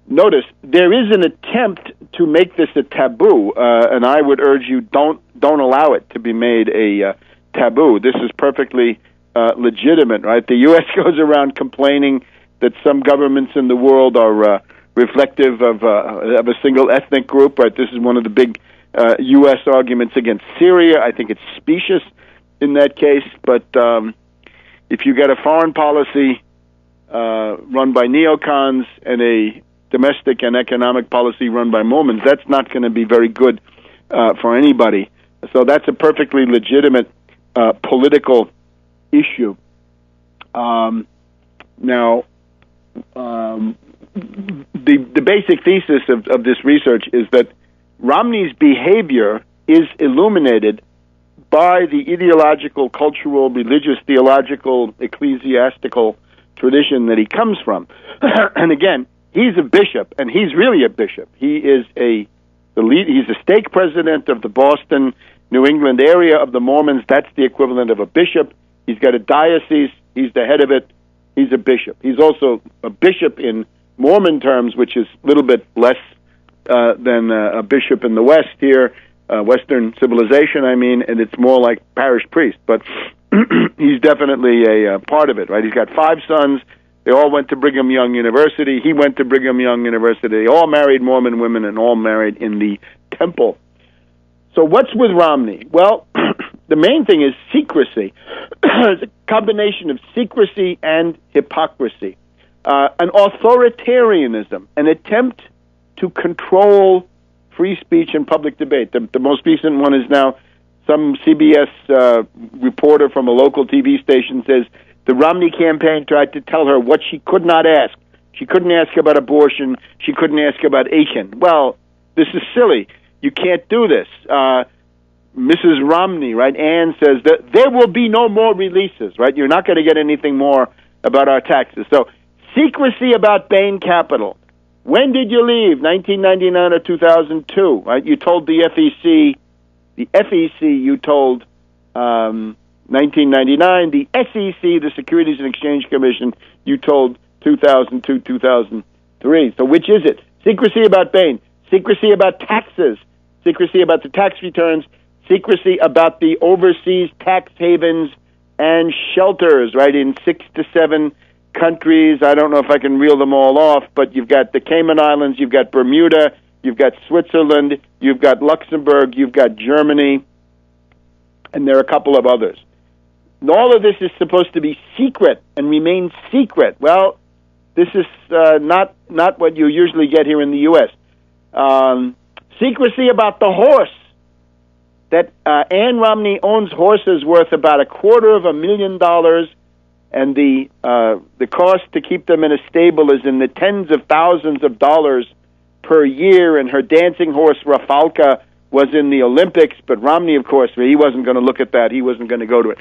Notice there is an attempt to make this a taboo, and I would urge you don't allow it to be made a taboo. This is perfectly legitimate, right? The U.S. goes around complaining that some governments in the world are reflective of a single ethnic group, right? This is one of the big U.S. arguments against Syria. I think it's specious in that case, but if you get a foreign policy run by neocons and a domestic and economic policy run by Mormons, that's not going to be very good for anybody. So that's a perfectly legitimate political issue. Now, the basic thesis of this research is that Romney's behavior is illuminated by the ideological, cultural, religious, theological, ecclesiastical tradition that he comes from. And again, he's a bishop, and he's really a bishop. He is he's a stake president of the Boston, New England area of the Mormons. That's the equivalent of a bishop. He's got a diocese. He's the head of it. He's a bishop. He's also a bishop in Mormon terms, which is a little bit less than a bishop in the West here, Western civilization, I mean, and it's more like parish priest. But he's definitely a part of it, right? He's got 5 sons. They all went to Brigham Young University. He went to Brigham Young University. They all married Mormon women and all married in the temple. So what's with Romney? Well, the main thing is secrecy. It's a combination of secrecy and hypocrisy. An authoritarianism, an attempt to control free speech and public debate. The most recent one is now some CBS reporter from a local TV station says the Romney campaign tried to tell her what she could not ask. She couldn't ask about abortion. She couldn't ask about Aiken. Well, this is silly. You can't do this. Mrs. Romney, right, Ann says that there will be no more releases, right? You're not going to get anything more about our taxes. So secrecy about Bain Capital. When did you leave? 1999 or 2002, right? You told the FEC, you told 1999, the SEC, the Securities and Exchange Commission, you told 2002, 2003. So which is it? Secrecy about Bain, secrecy about taxes, secrecy about the tax returns, secrecy about the overseas tax havens and shelters, right, in 6 to 7 countries. I don't know if I can reel them all off, but you've got the Cayman Islands, you've got Bermuda, you've got Switzerland, you've got Luxembourg, you've got Germany, and there are a couple of others. And all of this is supposed to be secret and remain secret. Well, this is not what you usually get here in the U.S. Secrecy about the horse. That Ann Romney owns horses worth about $250,000, and the cost to keep them in a stable is in the tens of thousands of dollars per year. And her dancing horse Rafalka was in the Olympics, but Romney, of course, he wasn't going to look at that. He wasn't going to go to it.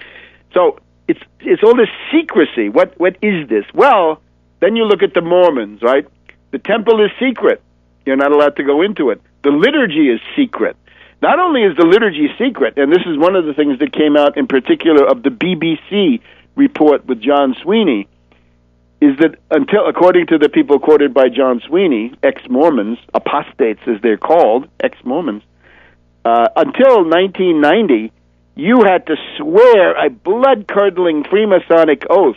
So it's all this secrecy. What is this? Well, then you look at the Mormons, right? The temple is secret. You're not allowed to go into it. The liturgy is secret. Not only is the liturgy secret, and this is one of the things that came out in particular of the BBC report with John Sweeney, is that until, according to the people quoted by John Sweeney, ex-Mormons, apostates as they're called, ex-Mormons, until 1990, you had to swear a blood-curdling Freemasonic oath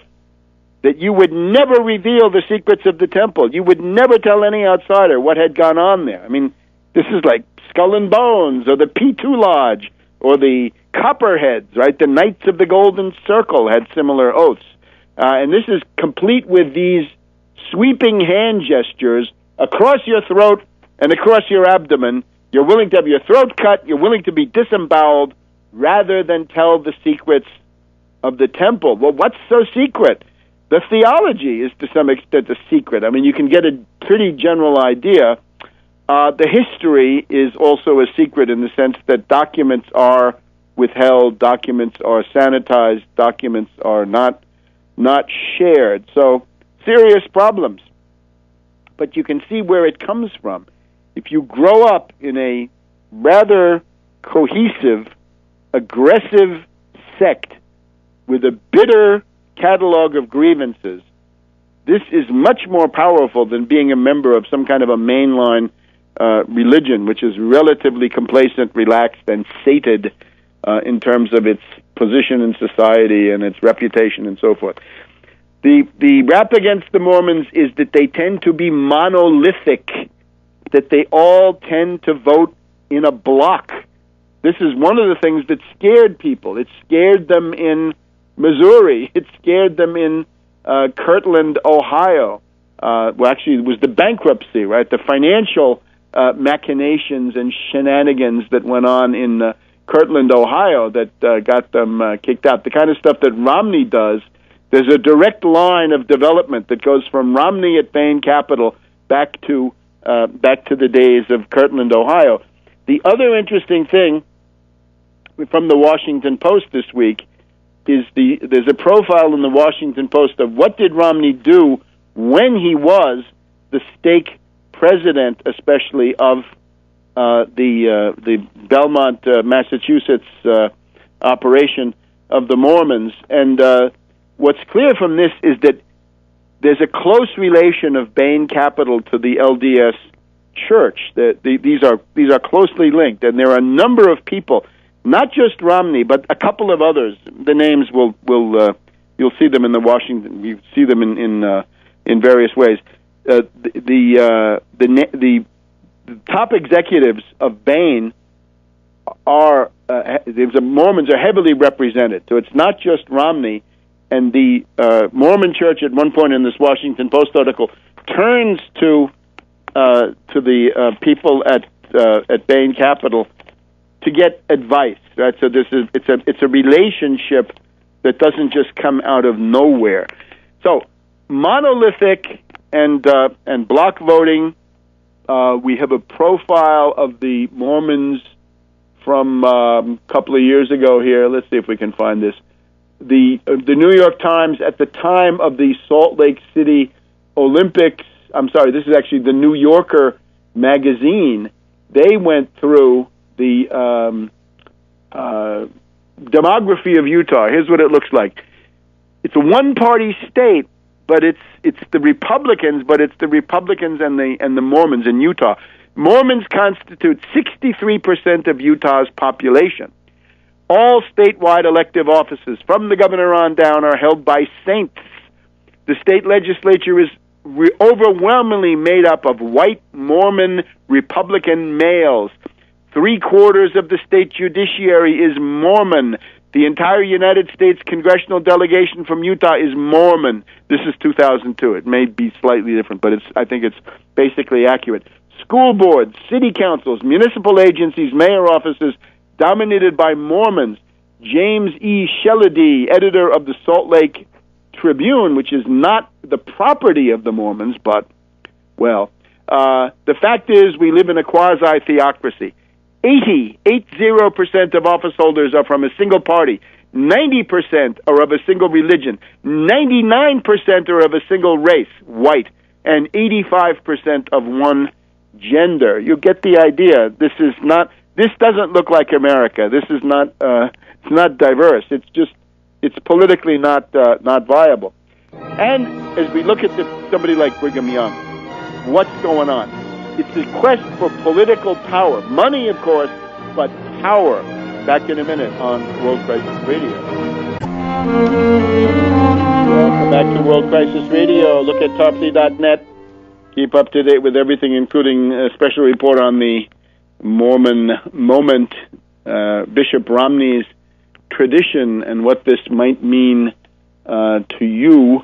that you would never reveal the secrets of the temple. You would never tell any outsider what had gone on there. I mean, this is like Skull and Bones, or the P2 Lodge, or the Copperheads, right? The Knights of the Golden Circle had similar oaths. And this is complete with these sweeping hand gestures across your throat and across your abdomen. You're willing to have your throat cut, you're willing to be disemboweled, rather than tell the secrets of the temple. Well, what's so secret? The theology is to some extent a secret. I mean, you can get a pretty general idea. The history is also a secret in the sense that documents are withheld, documents are sanitized, documents are not shared. So, serious problems. But you can see where it comes from. If you grow up in a rather cohesive, aggressive sect with a bitter catalog of grievances, this is much more powerful than being a member of some kind of a mainline religion, which is relatively complacent, relaxed, and sated in terms of its position in society and its reputation and so forth. The rap against the Mormons is that they tend to be monolithic, that they all tend to vote in a block. This is one of the things that scared people. It scared them in Missouri. It scared them in Kirtland, Ohio. Well, actually, it was the bankruptcy, right? The financial machinations and shenanigans that went on in Kirtland, Ohio that got them kicked out. The kind of stuff that Romney does, there's a direct line of development that goes from Romney at Bain Capital back to the days of Kirtland, Ohio. The other interesting thing from the Washington Post this week is there's a profile in the Washington Post of what did Romney do when he was the stake president, especially of the Belmont, Massachusetts operation of the Mormons. And what's clear from this is that there's a close relation of Bain Capital to the LDS Church. These are closely linked, and there are a number of people, not just Romney, but a couple of others. The names will you'll see them in the Washington. You see them in various ways. The top executives of Bain are the Mormons are heavily represented. So it's not just Romney. And the Mormon Church, at one point in this Washington Post article, turns to the people at Bain Capital to get advice. Right. So it's a relationship that doesn't just come out of nowhere. So monolithic and block voting. We have a profile of the Mormons from a couple of years ago here. Let's see if we can find this. The New York Times, at the time of the Salt Lake City Olympics, I'm sorry, this is actually the New Yorker magazine. They went through the demography of Utah. Here's what it looks like. It's a one-party state, but it's the Republicans, but it's the Republicans and the Mormons in Utah. Mormons constitute 63% of Utah's population. All statewide elective offices, from the governor on down, are held by saints. The state legislature is overwhelmingly made up of white Mormon Republican males. 3/4 of the state judiciary is Mormon. The entire United States congressional delegation from Utah is Mormon. This is 2002. It may be slightly different, but I think it's basically accurate. School boards, city councils, municipal agencies, mayor offices, dominated by Mormons. James E. Shellady, editor of the Salt Lake Tribune, which is not the property of the Mormons, but, well, the fact is we live in a quasi-theocracy. 80% of office holders are from a single party. 90% are of a single religion. 99% are of a single race, white, and 85% of one gender. You get the idea. This doesn't look like America. This is not. It's not diverse. It's politically not viable. And as we look at somebody like Brigham Young, what's going on? It's a quest for political power. Money, of course, but power. Back in a minute on World Crisis Radio. Welcome back to World Crisis Radio. Look at Tarpley.net. Keep up to date with everything, including a special report on the Mormon moment, Bishop Romney's tradition, and what this might mean to you.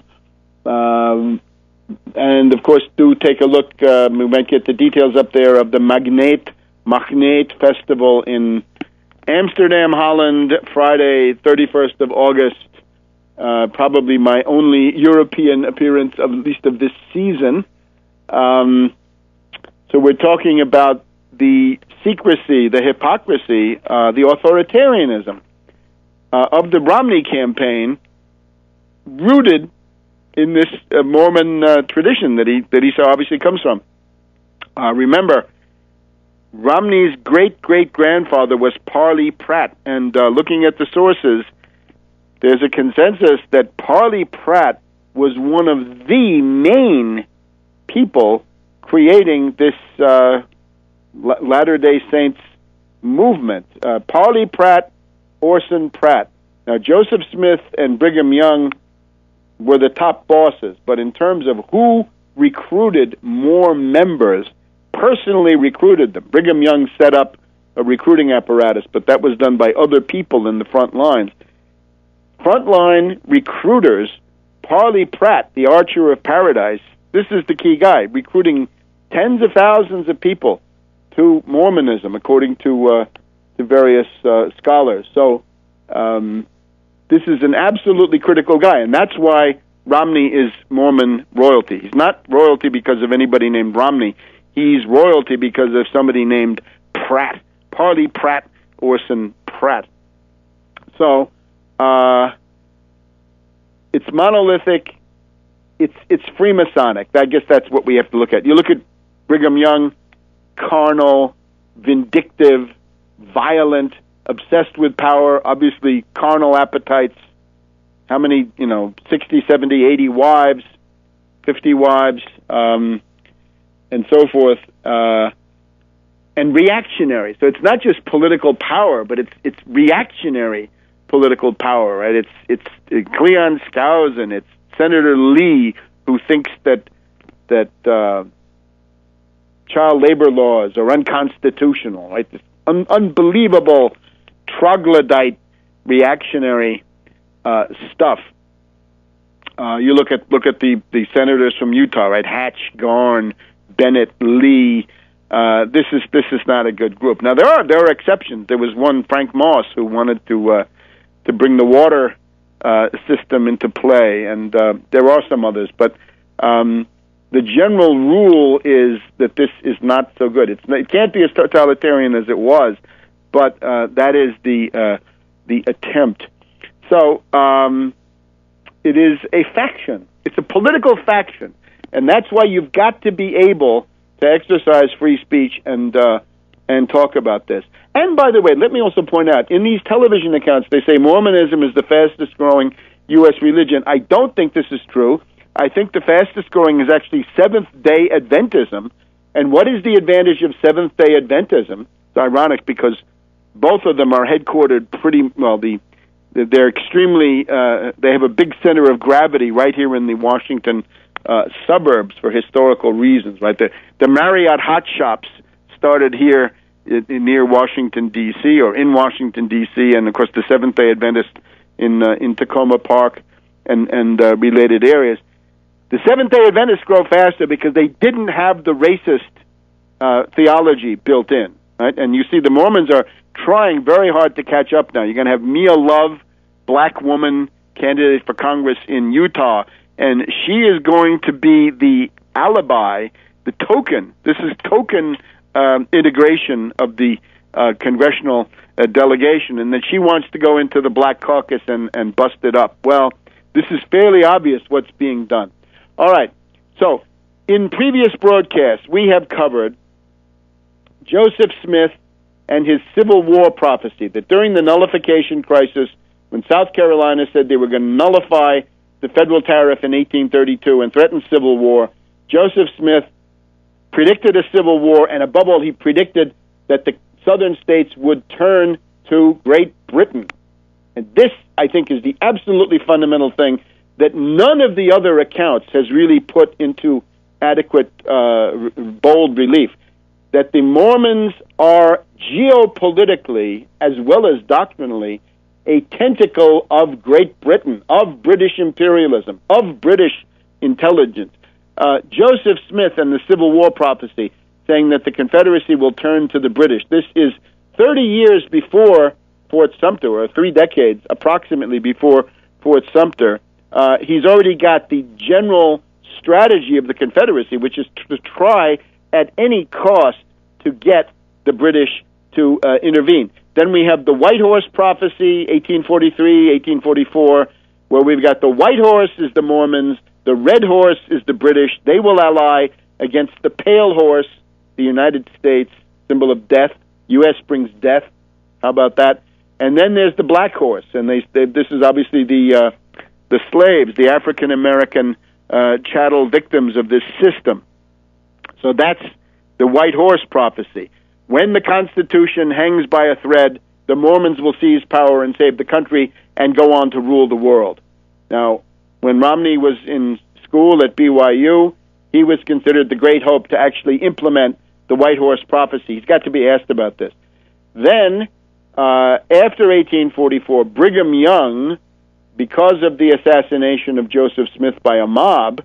And, of course, do take a look. We might get the details up there of the Magneet Festival in Amsterdam, Holland, Friday, 31st of August. Probably my only European appearance, at least of this season. So we're talking about the secrecy, the hypocrisy, the authoritarianism of the Romney campaign, rooted in this Mormon tradition that he so obviously comes from. Remember, Romney's great-great-grandfather was Parley Pratt, and looking at the sources, there's a consensus that Parley Pratt was one of the main people creating this Latter-day Saints movement. Parley Pratt, Orson Pratt. Now, Joseph Smith and Brigham Young were the top bosses, but in terms of who recruited more members, personally recruited them, Brigham Young set up a recruiting apparatus, but that was done by other people in the front lines. Frontline recruiters, Parley Pratt, the Archer of Paradise, this is the key guy, recruiting tens of thousands of people to Mormonism, according to various scholars. So this is an absolutely critical guy, and that's why Romney is Mormon royalty. He's not royalty because of anybody named Romney. He's royalty because of somebody named Pratt, Parley Pratt, Orson Pratt. So it's monolithic. It's Freemasonic. I guess that's what we have to look at. You look at Brigham Young, carnal, vindictive, violent, obsessed with power, obviously carnal appetites. How many, 60, 70, 80 wives, 50 wives, and so forth, and reactionary. So it's not just political power, but it's reactionary political power, right? It's Cleon Skousen, it's Senator Lee, who thinks that child labor laws are unconstitutional, right? This unbelievable troglodyte reactionary stuff. You look at the senators from Utah, right? Hatch, Garn, Bennett, Lee. This is not a good group. Now there are exceptions. There was one, Frank Moss, who wanted to bring the water system into play, and there are some others. But the general rule is that this is not so good. It can't be as totalitarian as it was, but that is the attempt. So it is a faction. It's a political faction, and that's why you've got to be able to exercise free speech and and talk about this. And by the way, let me also point out, in these television accounts, they say Mormonism is the fastest growing U.S. religion. I don't think this is true. I think the fastest growing is actually Seventh-day Adventism. And what is the advantage of Seventh-day Adventism? It's ironic because both of them are headquartered they're extremely, they have a big center of gravity right here in the Washington suburbs for historical reasons, right? The Marriott hot shops started here near Washington, D.C., or in Washington, D.C., and, of course, the Seventh-day Adventist in Tacoma Park and related areas. The Seventh-day Adventists grow faster because they didn't have the racist theology built in, right? And you see the Mormons are trying very hard to catch up now. You're going to have Mia Love, black woman, candidate for Congress in Utah, and she is going to be the alibi, the token. This is token integration of the congressional delegation, and that she wants to go into the Black Caucus and bust it up. Well, this is fairly obvious what's being done. All right, so in previous broadcasts, we have covered Joseph Smith and his Civil War prophecy, that during the nullification crisis, when South Carolina said they were going to nullify the federal tariff in 1832 and threaten civil war, Joseph Smith predicted a civil war, and above all, he predicted that the southern states would turn to Great Britain. And this, I think, is the absolutely fundamental thing that none of the other accounts has really put into adequate, bold relief, that the Mormons are geopolitically, as well as doctrinally, a tentacle of Great Britain, of British imperialism, of British intelligence. Joseph Smith and the Civil War prophecy, saying that the Confederacy will turn to the British. This is 30 years before Fort Sumter, or 3 decades approximately before Fort Sumter. He's already got the general strategy of the Confederacy, which is to try at any cost to get the British to intervene. Then we have the White Horse prophecy, 1843, 1844, where we've got the White Horse is the Mormons, the Red Horse is the British. They will ally against the Pale Horse, the United States, symbol of death. U.S. brings death. How about that? And then there's the Black Horse, and this is obviously the slaves, the African-American chattel victims of this system. So that's the White Horse prophecy. When the Constitution hangs by a thread, the Mormons will seize power and save the country and go on to rule the world. Now, when Romney was in school at BYU, he was considered the great hope to actually implement the White Horse prophecy. He's got to be asked about this. Then, after 1844, Brigham Young, because of the assassination of Joseph Smith by a mob,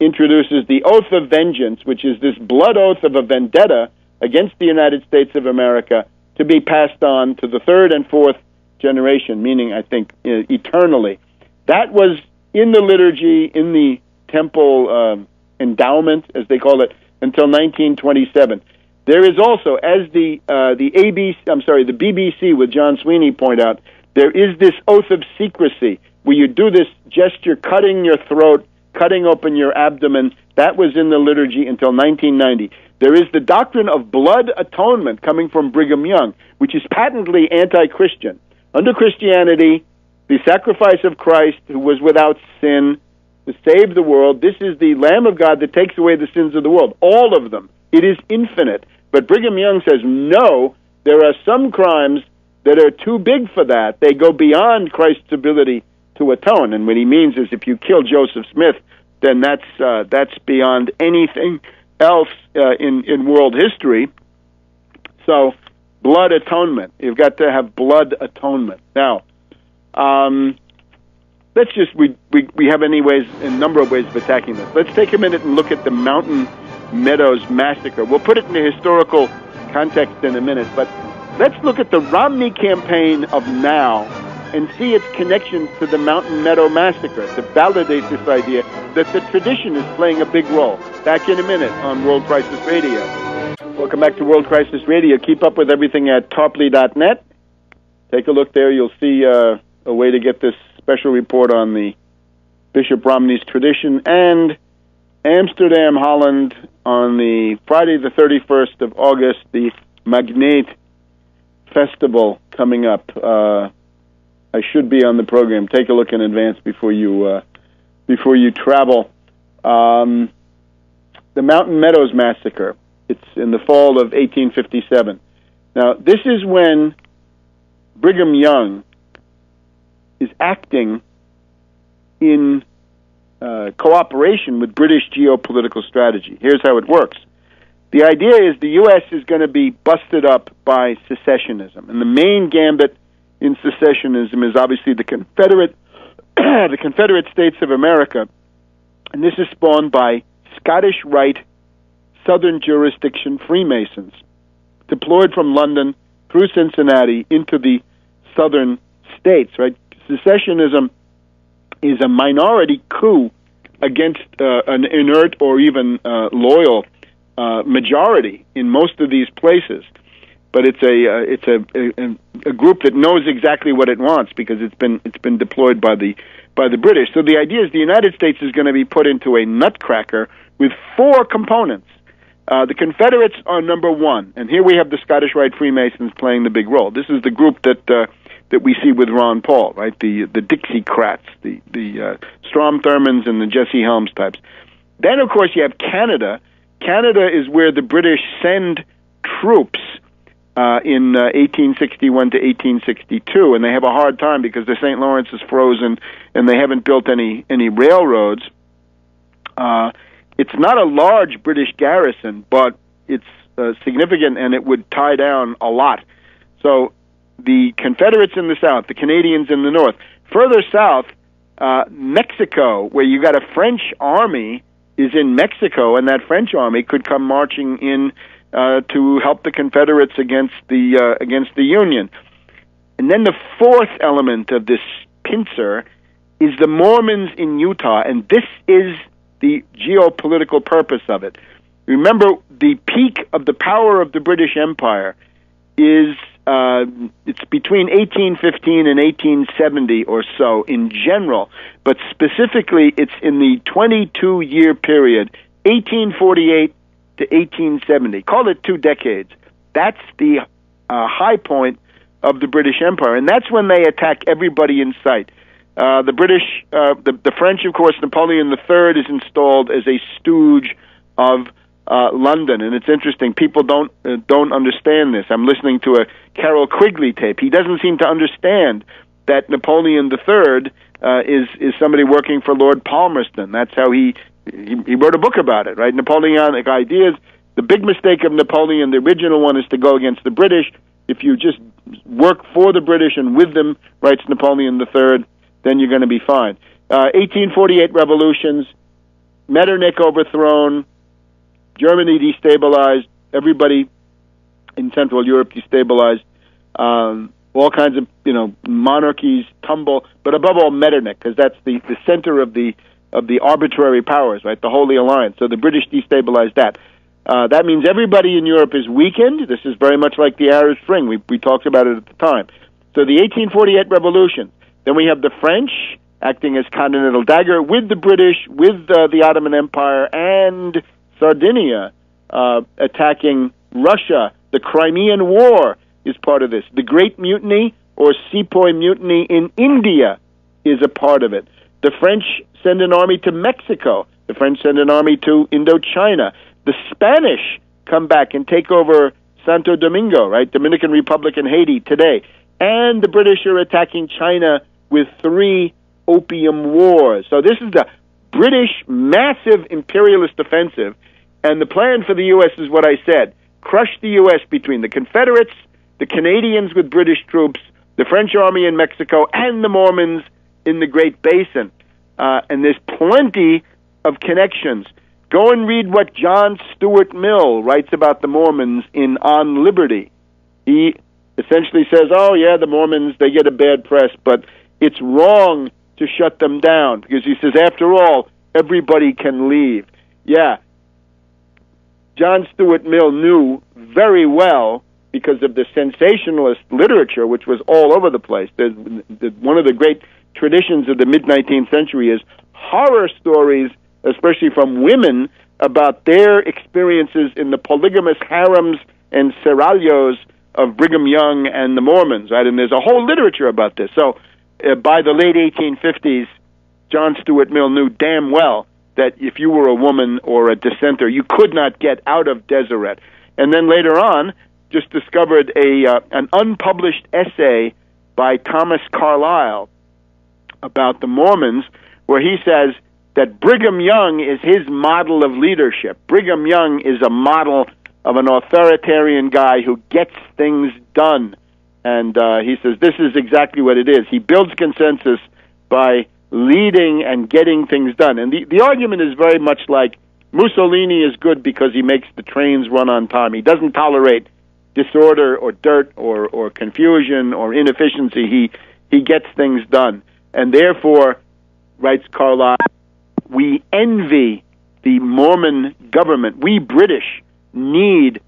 introduces the Oath of Vengeance, which is this blood oath of a vendetta against the United States of America to be passed on to the third and fourth generation, meaning, I think, eternally. That was in the liturgy, in the temple endowment, as they call it, until 1927. There is also, as the BBC with John Sweeney point out, there is this oath of secrecy where you do this gesture, cutting your throat, cutting open your abdomen. That was in the liturgy until 1990. There is the doctrine of blood atonement coming from Brigham Young, which is patently anti-Christian. Under Christianity, the sacrifice of Christ, who was without sin, to save the world, this is the Lamb of God that takes away the sins of the world, all of them. It is infinite. But Brigham Young says, no, there are some crimes that are too big for that. They go beyond Christ's ability to atone. And what he means is if you kill Joseph Smith, then that's beyond anything else in world history. So blood atonement. You've got to have blood atonement. Now, let's just, we have a number of ways of attacking this. Let's take a minute and look at the Mountain Meadows Massacre. We'll put it in the historical context in a minute, but let's look at the Romney campaign of now and see its connections to the Mountain Meadow Massacre to validate this idea that the tradition is playing a big role. Back in a minute on World Crisis Radio. Welcome back to World Crisis Radio. Keep up with everything at tarpley.net. Take a look there. You'll see a way to get this special report on the Bishop Romney's tradition, and Amsterdam, Holland, on the Friday the 31st of August, the Magnate Festival coming up. I should be on the program. Take a look in advance before you travel. The Mountain Meadows Massacre. It's in the fall of 1857. Now, this is when Brigham Young is acting in cooperation with British geopolitical strategy. Here's how it works. The idea is the U.S. is going to be busted up by secessionism, and the main gambit in secessionism is obviously the Confederate States of America, and this is spawned by Scottish Rite Southern jurisdiction Freemasons deployed from London through Cincinnati into the southern states. Right, secessionism is a minority coup against an inert or even loyal majority in most of these places. But it's a group that knows exactly what it wants because it's been deployed by the British. So the idea is the United States is going to be put into a nutcracker with four components. The Confederates are number one, and here we have the Scottish Rite Freemasons playing the big role. This is the group that we see with Ron Paul, right? The Dixiecrats, the Strom Thurmonds and the Jesse Helms types. Then, of course, you have Canada. Canada is where the British send troops in 1861 to 1862, and they have a hard time because the St. Lawrence is frozen and they haven't built any railroads. It's not a large British garrison, but it's significant, and it would tie down a lot. So the Confederates in the south, the Canadians in the north. Further south, Mexico, where you got a French army, is in Mexico, and that French army could come marching in to help the Confederates against the Union. And then the fourth element of this pincer is the Mormons in Utah, and this is the geopolitical purpose of it. Remember, the peak of the power of the British Empire is it's between 1815 and 1870 or so in general, but specifically it's in the 22-year period, 1848 to 1870. Call it 2 decades. That's the high point of the British Empire, and that's when they attack everybody in sight. The British, the French, of course, Napoleon III is installed as a stooge of London, and it's interesting. People don't understand this. I'm listening to a Carol Quigley tape. He doesn't seem to understand that Napoleon III is somebody working for Lord Palmerston. That's how he wrote a book about it, right? Napoleonic ideas. The big mistake of Napoleon, the original one, is to go against the British. If you just work for the British and with them, writes Napoleon III, then you're going to be fine. 1848 revolutions, Metternich overthrown, Germany destabilized, everybody in Central Europe destabilized, all kinds of monarchies tumble, but above all Metternich, because that's the center of the arbitrary powers, right? The Holy Alliance. So the British destabilized that. That means everybody in Europe is weakened. This is very much like the Arab Spring. We talked about it at the time. So the 1848 revolution. Then we have the French acting as Continental Dagger with the British, with the Ottoman Empire, and Sardinia attacking Russia. The Crimean War is part of this. The Great Mutiny or Sepoy Mutiny in India is a part of it. The French send an army to Mexico. The French send an army to Indochina. The Spanish come back and take over Santo Domingo, right? Dominican Republic and Haiti today. And the British are attacking China with 3 opium wars. So this is the British massive imperialist offensive. And the plan for the U.S. is what I said. Crush the U.S. between the Confederates, the Canadians with British troops, the French army in Mexico, and the Mormons in the Great Basin. And there's plenty of connections. Go and read what John Stuart Mill writes about the Mormons in On Liberty. He essentially says, oh, yeah, the Mormons, they get a bad press, but it's wrong to shut them down because he says, after all, everybody can leave. Yeah, John Stuart Mill knew very well because of the sensationalist literature, which was all over the place. One of the great traditions of the mid-19th century is horror stories, especially from women, about their experiences in the polygamous harems and seraglios of Brigham Young and the Mormons, right? And there's a whole literature about this. So by the late 1850s, John Stuart Mill knew damn well that if you were a woman or a dissenter, you could not get out of Deseret. And then later on, just discovered an unpublished essay by Thomas Carlyle about the Mormons, where he says that Brigham Young is his model of leadership. Brigham Young is a model of an authoritarian guy who gets things done. And he says this is exactly what it is. He builds consensus by leading and getting things done. And the argument is very much like Mussolini is good because he makes the trains run on time. He doesn't tolerate disorder or dirt or confusion or inefficiency. He gets things done. And therefore, writes Carlyle, we envy the Mormon government. We British need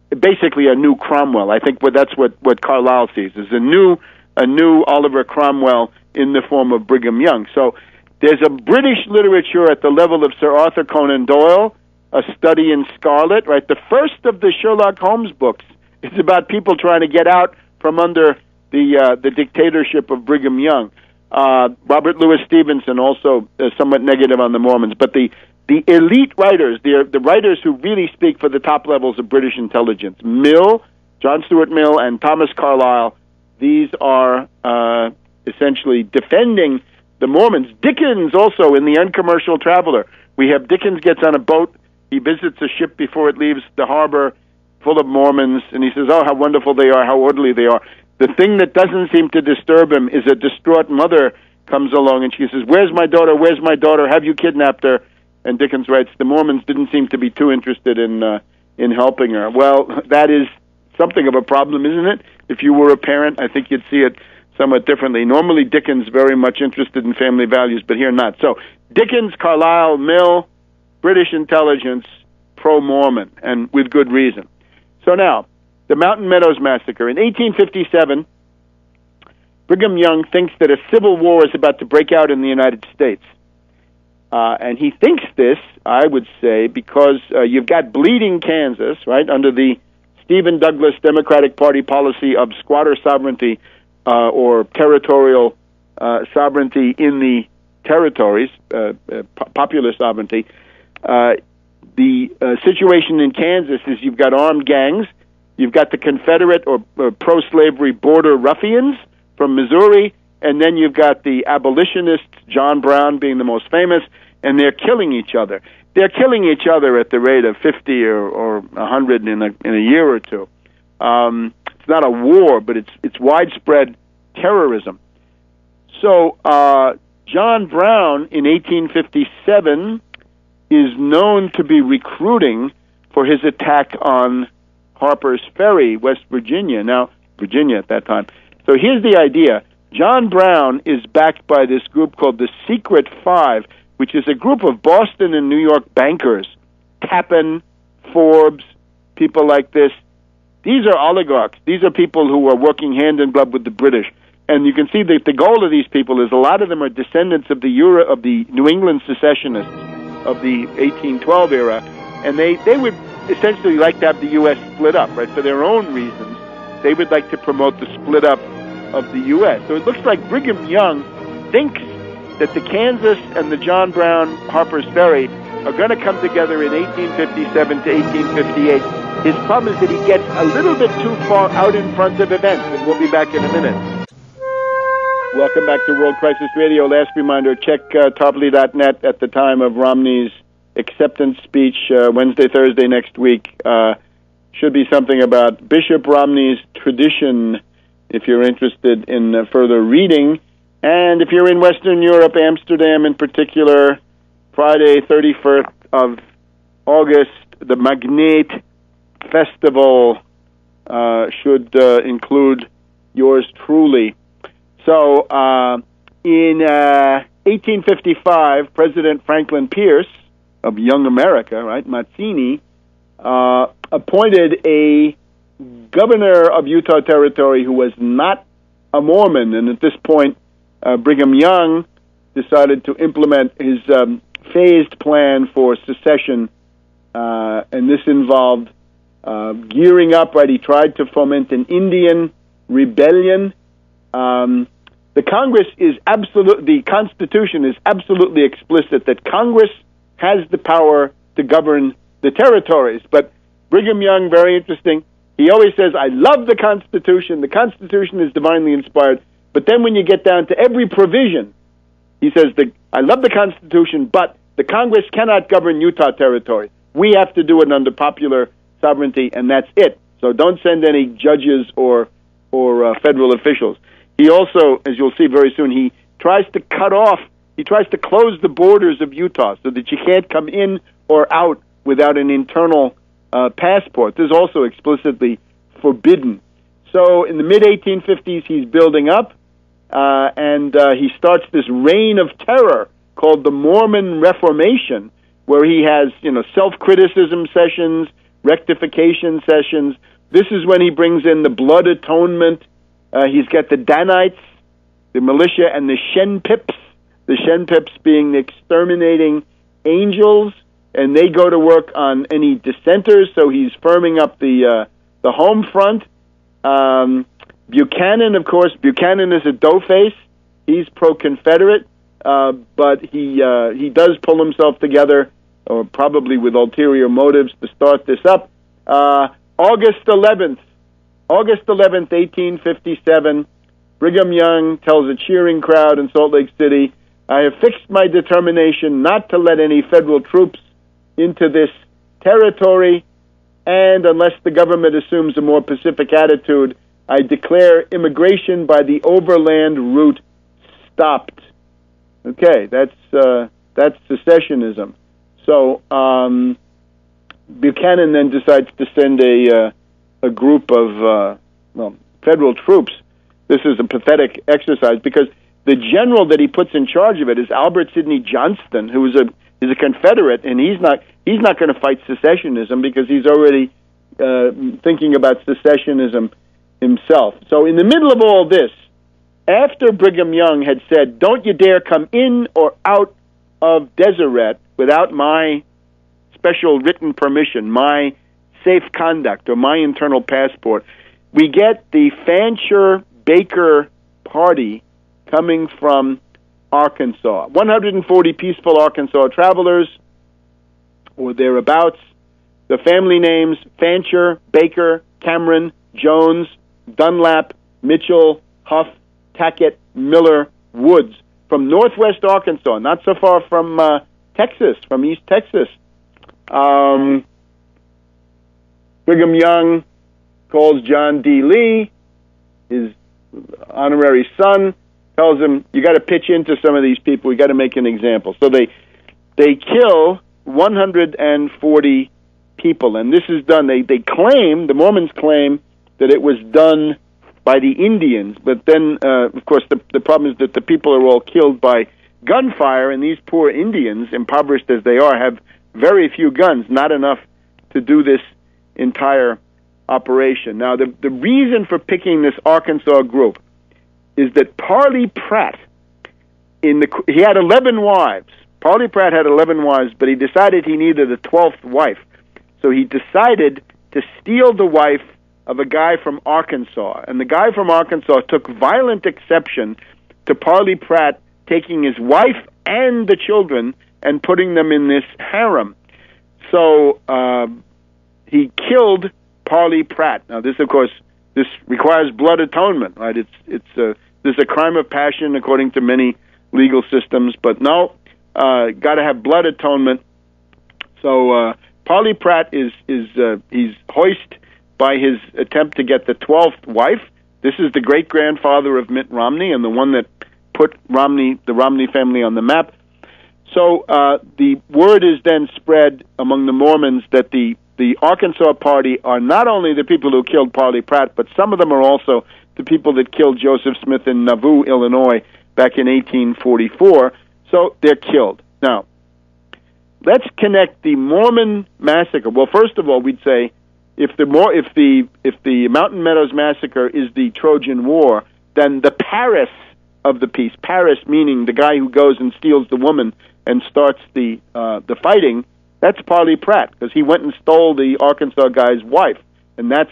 basically a new Cromwell. I think that's what Carlyle sees, is a new Oliver Cromwell in the form of Brigham Young. So there's a British literature at the level of Sir Arthur Conan Doyle, A Study in Scarlet, right? The first of the Sherlock Holmes books is about people trying to get out from under the dictatorship of Brigham Young. Robert Louis Stevenson also somewhat negative on the Mormons, but the elite writers, the writers who really speak for the top levels of British intelligence, Mill, John Stuart Mill, and Thomas Carlyle, these are essentially defending the Mormons. Dickens also in The Uncommercial Traveler. We have Dickens gets on a boat, he visits a ship before it leaves the harbor full of Mormons, and he says, oh, how wonderful they are, how orderly they are. The thing that doesn't seem to disturb him is a distraught mother comes along and she says, where's my daughter, where's my daughter, have you kidnapped her? And Dickens writes, the Mormons didn't seem to be too interested in helping her. Well, that is something of a problem, isn't it? If you were a parent, I think you'd see it somewhat differently. Normally, Dickens very much interested in family values, but here not. So Dickens, Carlyle, Mill, British intelligence, pro-Mormon, and with good reason. So now, the Mountain Meadows Massacre. In 1857, Brigham Young thinks that a civil war is about to break out in the United States. And he thinks this, I would say, because you've got bleeding Kansas, right, under the Stephen Douglas Democratic Party policy of squatter sovereignty or territorial sovereignty in the territories, popular sovereignty. The situation in Kansas is you've got armed gangs, you've got the Confederate or pro-slavery border ruffians from Missouri, and then you've got the abolitionists, John Brown being the most famous, and they're killing each other. They're killing each other at the rate of 50 or 100 in a year or two. It's not a war, but it's widespread terrorism. So John Brown in 1857 is known to be recruiting for his attack on Harper's Ferry, West Virginia. Now, Virginia at that time. So here's the idea. John Brown is backed by this group called the Secret Five, which is a group of Boston and New York bankers, Tappan, Forbes, people like this. These are oligarchs. These are people who are working hand in glove with the British. And you can see that the goal of these people is a lot of them are descendants of the New England secessionists of the 1812 era, and they would essentially like to have the U.S. split up, right? For their own reasons, they would like to promote the split up of the U.S. So it looks like Brigham Young thinks that the Kansas and the John Brown Harper's Ferry are going to come together in 1857 to 1858. His problem is that he gets a little bit too far out in front of events, and we'll be back in a minute. Welcome back to World Crisis Radio. Last reminder, check Tarpley.net at the time of Romney's acceptance speech, Wednesday, Thursday next week. Should be something about Bishop Romney's tradition, if you're interested in further reading. And if you're in Western Europe, Amsterdam in particular, Friday, 31st of August, the Magnate Festival should include yours truly. So in 1855, President Franklin Pierce of Young America, right, Mazzini, appointed a governor of Utah Territory who was not a Mormon. And at this point, Brigham Young decided to implement his phased plan for secession, and this involved gearing up, right? He tried to foment an Indian rebellion. The Congress is the Constitution is absolutely explicit that Congress has the power to govern the territories. But Brigham Young, very interesting, he always says, I love the Constitution. The Constitution is divinely inspired. But then when you get down to every provision, he says, I love the Constitution, but the Congress cannot govern Utah territory. We have to do it under popular sovereignty, and that's it. So don't send any judges or federal officials. He also, as you'll see very soon, he tries to close the borders of Utah so that you can't come in or out without an internal passport. This is also explicitly forbidden. So in the mid-1850s, he's building up, and he starts this reign of terror called the Mormon Reformation, where he has, self-criticism sessions, rectification sessions. This is when he brings in the blood atonement. He's got the Danites, the militia, and the Shenpips. The Shenpips being the exterminating angels, and they go to work on any dissenters. So he's firming up the home front. Buchanan, of course, Buchanan is a doughface. He's pro-Confederate, but he does pull himself together, or probably with ulterior motives, to start this up. August 11th, 1857, Brigham Young tells a cheering crowd in Salt Lake City, I have fixed my determination not to let any federal troops into this territory, and unless the government assumes a more pacific attitude, I declare immigration by the overland route stopped. Okay, that's secessionism. So Buchanan then decides to send a group of federal troops. This is a pathetic exercise because the general that he puts in charge of it is Albert Sidney Johnston, who is a Confederate, and he's not going to fight secessionism because he's already thinking about secessionism himself. So in the middle of all this, after Brigham Young had said, "Don't you dare come in or out of Deseret without my special written permission, my safe conduct, or my internal passport," we get the Fancher-Baker party coming from Arkansas. 140 peaceful Arkansas travelers, or thereabouts. The family names: Fancher, Baker, Cameron, Jones, Dunlap, Mitchell, Huff, Tackett, Miller, Woods, from northwest Arkansas, not so far from Texas, from East Texas. Brigham Young calls John D. Lee, his honorary son, tells him, you got to pitch into some of these people, we got to make an example. So they kill 140 people, and this is done. They claim, the Mormons claim, that it was done by the Indians, but then, of course, the problem is that the people are all killed by gunfire, and these poor Indians, impoverished as they are, have very few guns, not enough to do this entire operation. Now, the reason for picking this Arkansas group is that Parley Pratt, he had 11 wives. Parley Pratt had 11 wives, but he decided he needed a 12th wife. So he decided to steal the wife of a guy from Arkansas. And the guy from Arkansas took violent exception to Parley Pratt taking his wife and the children and putting them in this harem. So he killed Parley Pratt. Now, this, of course, this requires blood atonement, right? This is a crime of passion according to many legal systems, but no, got to have blood atonement. So Parley Pratt he's hoist by his attempt to get the 12th wife. This is the great-grandfather of Mitt Romney and the one that put the Romney family on the map. So the word is then spread among the Mormons that the Arkansas party are not only the people who killed Parley Pratt, but some of them are also the people that killed Joseph Smith in Nauvoo, Illinois, back in 1844. So they're killed. Now, let's connect the Mormon massacre. Well, first of all, we'd say if the Mountain Meadows massacre is the Trojan War, then the Paris of the piece, Paris meaning the guy who goes and steals the woman and starts the fighting, That's Parley Pratt, because he went and stole the Arkansas guy's wife, and that's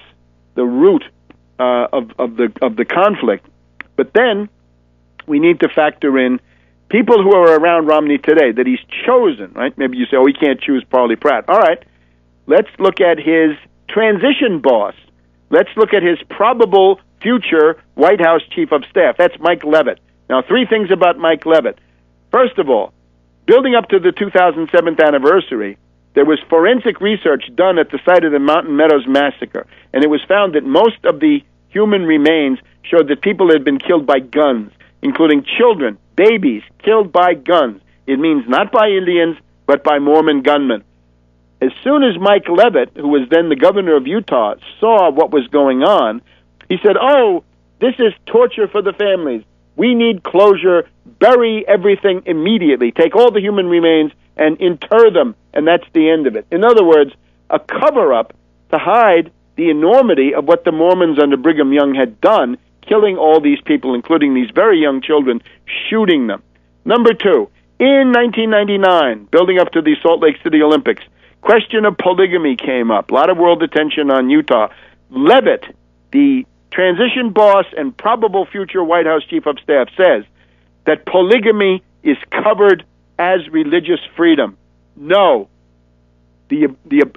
the root of the conflict. But then we need to factor in people who are around Romney today that he's chosen, right? Maybe you say, oh, he can't choose Parley Pratt. All right, let's look at his transition boss. Let's look at his probable future White House chief of staff. That's Mike Leavitt. Now, 3 things about Mike Leavitt. First of all, building up to the 2007th anniversary, there was forensic research done at the site of the Mountain Meadows massacre, and it was found that most of the human remains showed that people had been killed by guns, including children, babies, killed by guns. It means not by Indians, but by Mormon gunmen. As soon as Mike Leavitt, who was then the governor of Utah, saw what was going on, he said, oh, this is torture for the families. We need closure. Bury everything immediately. Take all the human remains and inter them, and that's the end of it. In other words, a cover-up to hide the enormity of what the Mormons under Brigham Young had done, killing all these people, including these very young children, shooting them. Number 2, in 1999, building up to the Salt Lake City Olympics, question of polygamy came up. A lot of world attention on Utah. Leavitt, the transition boss and probable future White House chief of staff, says that polygamy is covered as religious freedom. No. The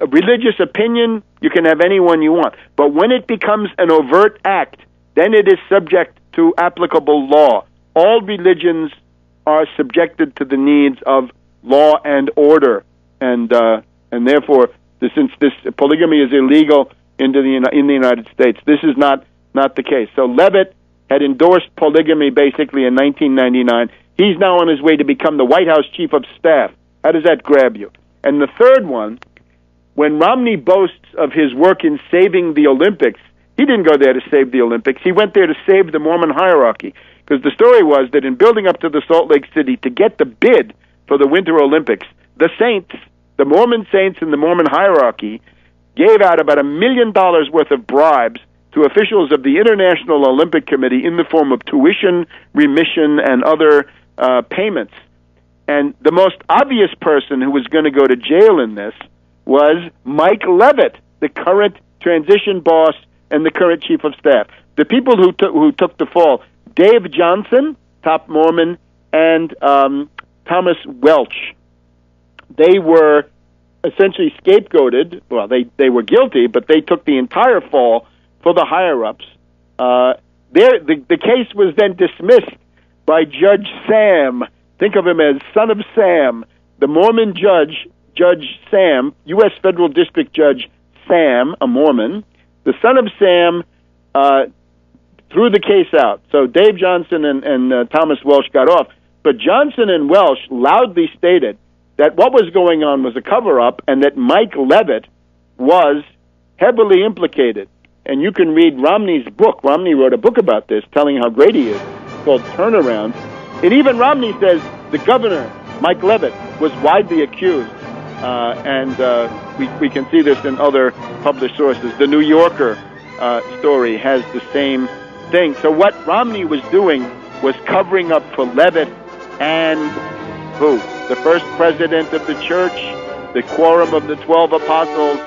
religious opinion, you can have anyone you want. But when it becomes an overt act, then it is subject to applicable law. All religions are subjected to the needs of law and order. And therefore, since this polygamy is illegal in the United States, this is not the case. So Leavitt had endorsed polygamy basically in 1999. He's now on his way to become the White House chief of staff. How does that grab you? And the third one, when Romney boasts of his work in saving the Olympics, he didn't go there to save the Olympics. He went there to save the Mormon hierarchy. Because the story was that in building up to the Salt Lake City to get the bid for the Winter Olympics, the saints, the Mormon saints in the Mormon hierarchy, gave out about $1 million worth of bribes to officials of the International Olympic Committee in the form of tuition, remission, and other payments. And the most obvious person who was going to go to jail in this was Mike Leavitt, the current transition boss and the current chief of staff. The people who took the fall, Dave Johnson, top Mormon, and Thomas Welch. They were essentially scapegoated. Well, they were guilty, but they took the entire fall for the higher-ups. The case was then dismissed by Judge Sam. Think of him as Son of Sam, the Mormon judge, Judge Sam, U.S. Federal District Judge Sam, a Mormon. The Son of Sam threw the case out. So Dave Johnson and Thomas Welch got off. But Johnson and Welch loudly stated that what was going on was a cover-up and that Mike Leavitt was heavily implicated. And you can read Romney's book. Romney wrote a book about this, telling how great he is. It's called Turnaround. And even Romney says the governor, Mike Leavitt, was widely accused. We can see this in other published sources. The New Yorker story has the same thing. So what Romney was doing was covering up for Leavitt and who? The first president of the church, the quorum of the 12 apostles,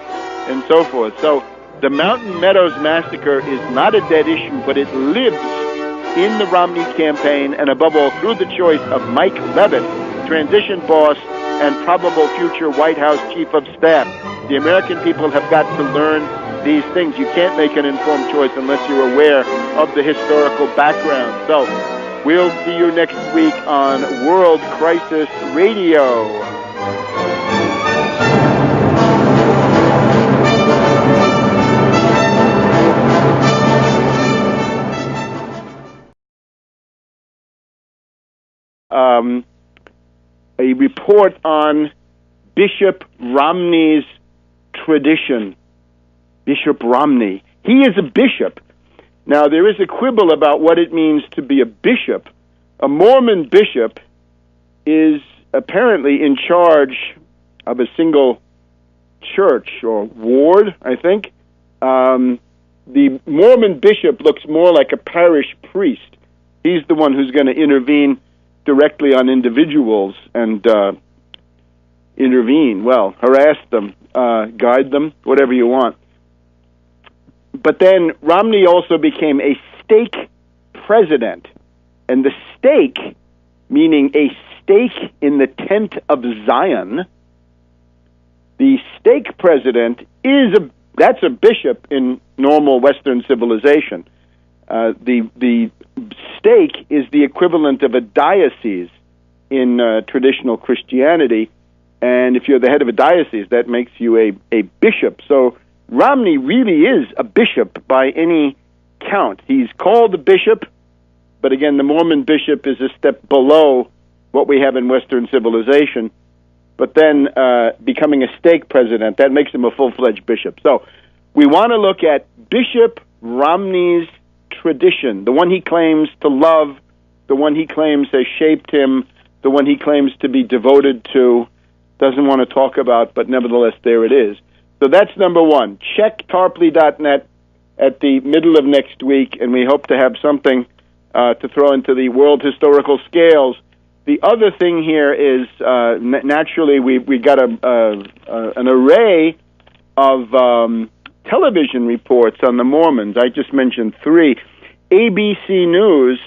and so forth. So the Mountain Meadows massacre is not a dead issue, but it lives in the Romney campaign, and above all, through the choice of Mike Leavitt, transition boss and probable future White House chief of staff. The American people have got to learn these things. You can't make an informed choice unless you're aware of the historical background. So we'll see you next week on World Crisis Radio. A report on Bishop Romney's tradition. Bishop Romney. He is a bishop. Now, there is a quibble about what it means to be a bishop. A Mormon bishop is apparently in charge of a single church or ward, I think. The Mormon bishop looks more like a parish priest. He's the one who's going to intervene directly on individuals and intervene. Well, harass them, guide them, whatever you want. But then Romney also became a stake president. And the stake, meaning a stake in the tent of Zion, the stake president that's a bishop in normal Western civilization. The stake is the equivalent of a diocese in traditional Christianity, and if you're the head of a diocese, that makes you a bishop. So Romney really is a bishop by any count. He's called a bishop, but again, the Mormon bishop is a step below what we have in Western civilization. But then becoming a stake president, that makes him a full-fledged bishop. So we want to look at Bishop Romney's tradition, the one he claims to love, the one he claims has shaped him, the one he claims to be devoted to, doesn't want to talk about, but nevertheless, there it is. So that's number one. Check tarpley.net at the middle of next week, and we hope to have something to throw into the world historical scales. The other thing here is, naturally, we got an array of television reports on the Mormons. I just mentioned 3. ABC News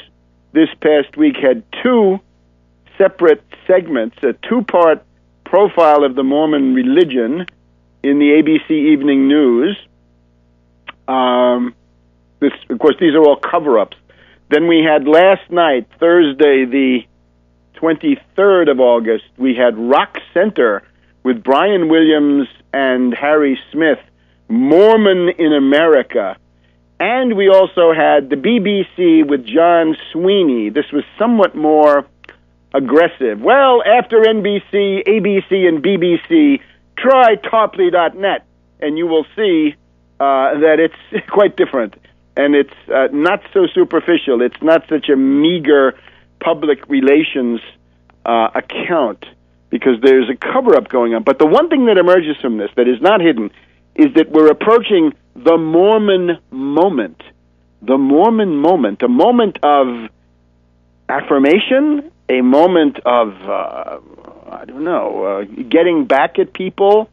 this past week had 2 separate segments, a 2-part profile of the Mormon religion in the ABC Evening News. Of course, these are all cover-ups. Then we had last night, Thursday, the 23rd of August, we had Rock Center with Brian Williams and Harry Smith, Mormon in America. And we also had the BBC with John Sweeney. This was somewhat more aggressive. Well, after NBC, ABC, and BBC, try tarpley.net, and you will see that it's quite different. And it's not so superficial. It's not such a meager public relations account, because there's a cover-up going on. But the one thing that emerges from this that is not hidden is that we're approaching the Mormon moment. The Mormon moment, a moment of affirmation, a moment of, getting back at people.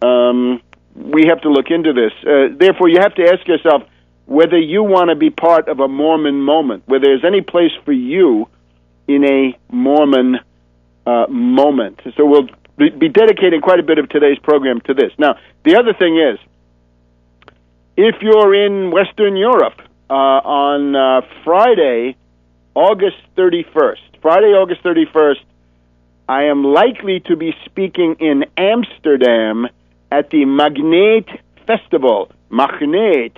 We have to look into this. Therefore, you have to ask yourself whether you want to be part of a Mormon moment, whether there's any place for you in a Mormon moment. So we'll be dedicating quite a bit of today's program to this. Now, the other thing is, if you're in Western Europe on Friday, August 31st, I am likely to be speaking in Amsterdam at the Magneet Festival. Magneet,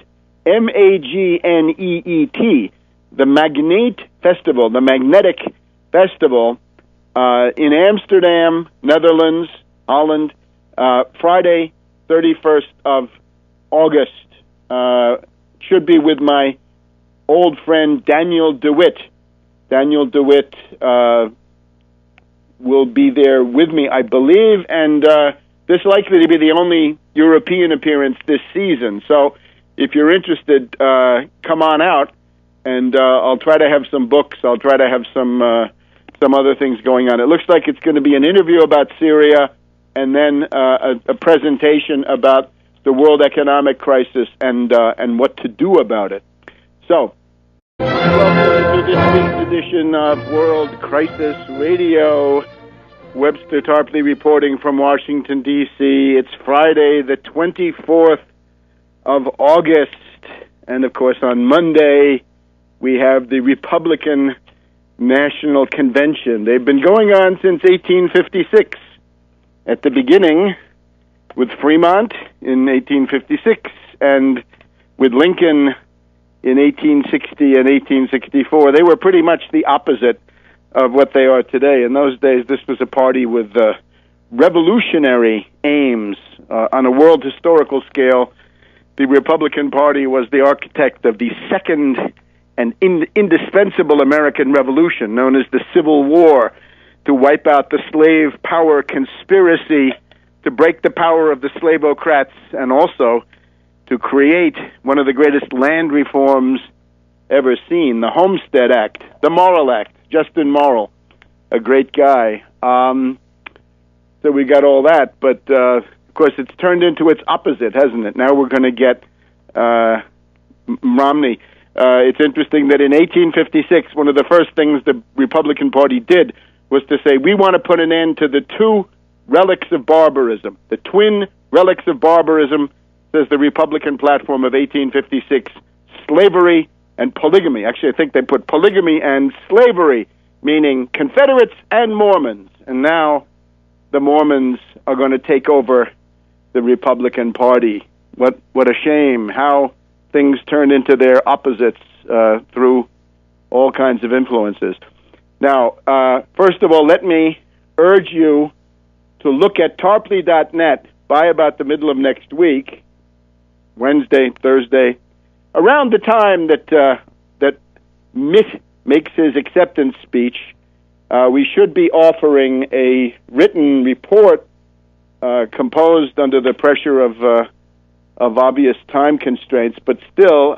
M-A-G-N-E-E-T, the Magneet Festival, the Magnetic Festival in Amsterdam, Netherlands, Holland, Friday, 31st of August. Should be with my old friend Daniel DeWitt. Daniel DeWitt will be there with me, I believe, and this is likely to be the only European appearance this season. So if you're interested, come on out, and I'll try to have some books. I'll try to have some other things going on. It looks like it's going to be an interview about Syria, and then a presentation about the world economic crisis and what to do about it. So, welcome to this week's edition of World Crisis Radio. Webster Tarpley reporting from Washington, D.C. It's Friday, the 24th of August, and of course on Monday we have the Republican National Convention. They've been going on since 1856. At the beginning with Fremont in 1856 and with Lincoln in 1860 and 1864. They were pretty much the opposite of what they are today. In those days, this was a party with revolutionary aims. On a world historical scale, the Republican Party was the architect of the second and indispensable American Revolution, known as the Civil War, to wipe out the slave power conspiracy, to break the power of the slavocrats, and also to create one of the greatest land reforms ever seen, the Homestead Act, the Morrill Act, Justin Morrill, a great guy. So we got all that, but of course it's turned into its opposite, hasn't it? Now we're going to get Romney. It's interesting that in 1856, one of the first things the Republican Party did was to say, we want to put an end to the two relics of barbarism. The twin relics of barbarism, says the Republican platform of 1856, slavery and polygamy. Actually, I think they put polygamy and slavery, meaning Confederates and Mormons. And now the Mormons are going to take over the Republican Party. What a shame. How things turn into their opposites through all kinds of influences. Now, first of all, let me urge you to look at tarpley.net by about the middle of next week, Wednesday, Thursday, around the time that Mitt makes his acceptance speech. We should be offering a written report composed under the pressure of obvious time constraints, but still,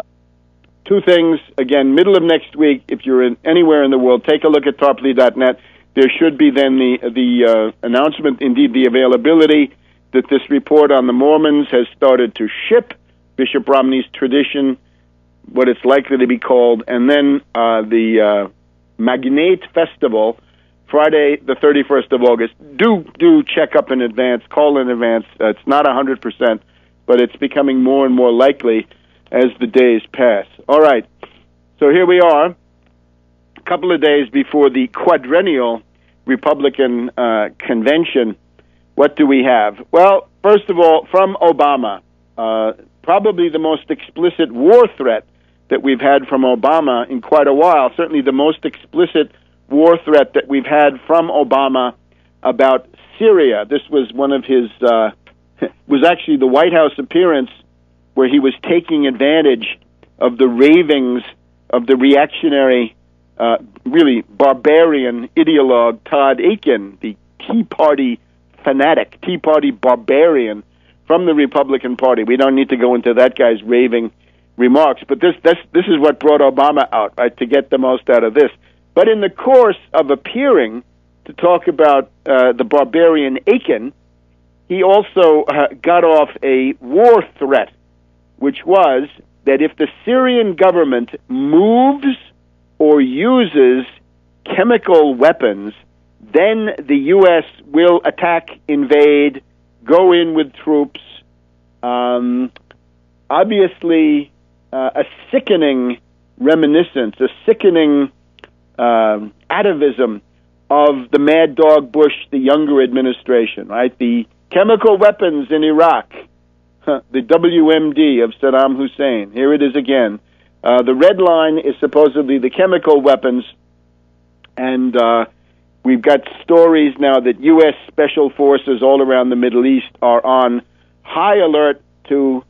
two things. Again, middle of next week, if you're anywhere in the world, take a look at tarpley.net. There should be then the announcement, indeed the availability, that this report on the Mormons has started to ship, Bishop Romney's tradition, what it's likely to be called, and then the Magnate Festival, Friday, the 31st of August. Do check up in advance, call in advance. It's not 100%, but it's becoming more and more likely as the days pass. All right, so here we are, a couple of days before the quadrennial Republican convention. What do we have? Well, first of all, from Obama, probably the most explicit war threat that we've had from Obama in quite a while, certainly the most explicit war threat that we've had from Obama about Syria. This was one of his, was actually the White House appearance where he was taking advantage of the ravings of the reactionary, really barbarian ideologue Todd Akin, the Tea Party fanatic, Tea Party barbarian from the Republican Party. We don't need to go into that guy's raving remarks, but this is what brought Obama out, right, to get the most out of this. But in the course of appearing to talk about the barbarian Akin, he also got off a war threat, which was that if the Syrian government moves or uses chemical weapons, then the U.S. will attack, invade, go in with troops. Obviously, a sickening reminiscence, a sickening atavism of the Mad Dog Bush, the younger administration, right? The chemical weapons in Iraq, the WMD of Saddam Hussein. Here it is again. The red line is supposedly the chemical weapons, and we've got stories now that U.S. special forces all around the Middle East are on high alert to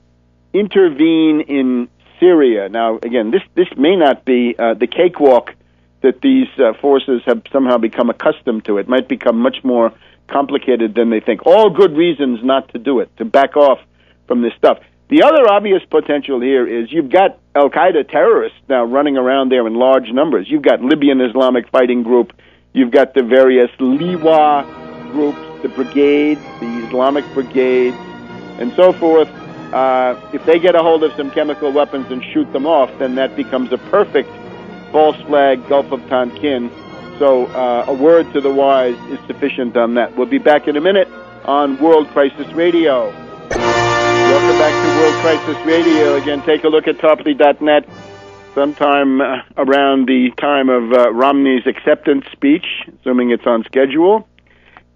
intervene in Syria. Now, again, this may not be the cakewalk that these forces have somehow become accustomed to. It might become much more complicated than they think. All good reasons not to do it, to back off from this stuff. The other obvious potential here is you've got al-Qaeda terrorists now running around there in large numbers. You've got Libyan Islamic Fighting Group. You've got the various Liwa groups, the brigades, the Islamic brigades, and so forth. If they get a hold of some chemical weapons and shoot them off, then that becomes a perfect false flag Gulf of Tonkin. So a word to the wise is sufficient on that. We'll be back in a minute on World Crisis Radio. Welcome back to World Crisis Radio. Again, take a look at tarpley.net sometime around the time of Romney's acceptance speech, assuming it's on schedule.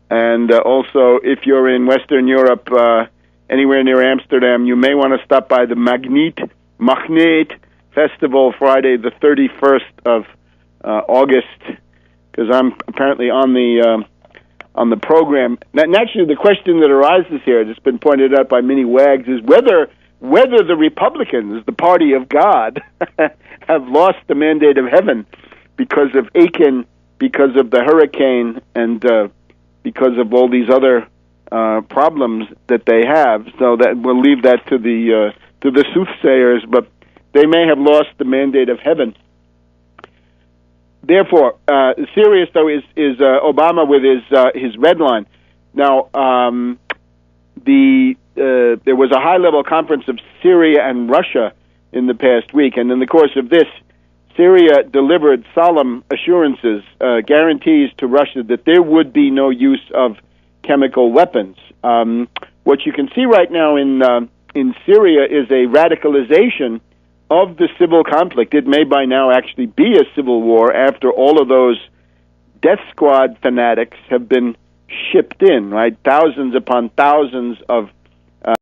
And also, if you're in Western Europe, anywhere near Amsterdam, you may want to stop by the Magnate Festival Friday, the 31st of August, because I'm apparently on the program. And actually, the question that arises here, that's been pointed out by many wags, is whether the Republicans, the party of God, have lost the mandate of heaven because of Akin, because of the hurricane, and because of all these other problems that they have. So that we'll leave that to the soothsayers, but they may have lost the mandate of heaven. Therefore, serious though is Obama with his red line. Now, there was a high-level conference of Syria and Russia in the past week, and in the course of this, Syria delivered solemn assurances, guarantees to Russia that there would be no use of chemical weapons. What you can see right now in Syria is a radicalization of the civil conflict. It may by now actually be a civil war after all of those death squad fanatics have been shipped in, right? Thousands upon thousands of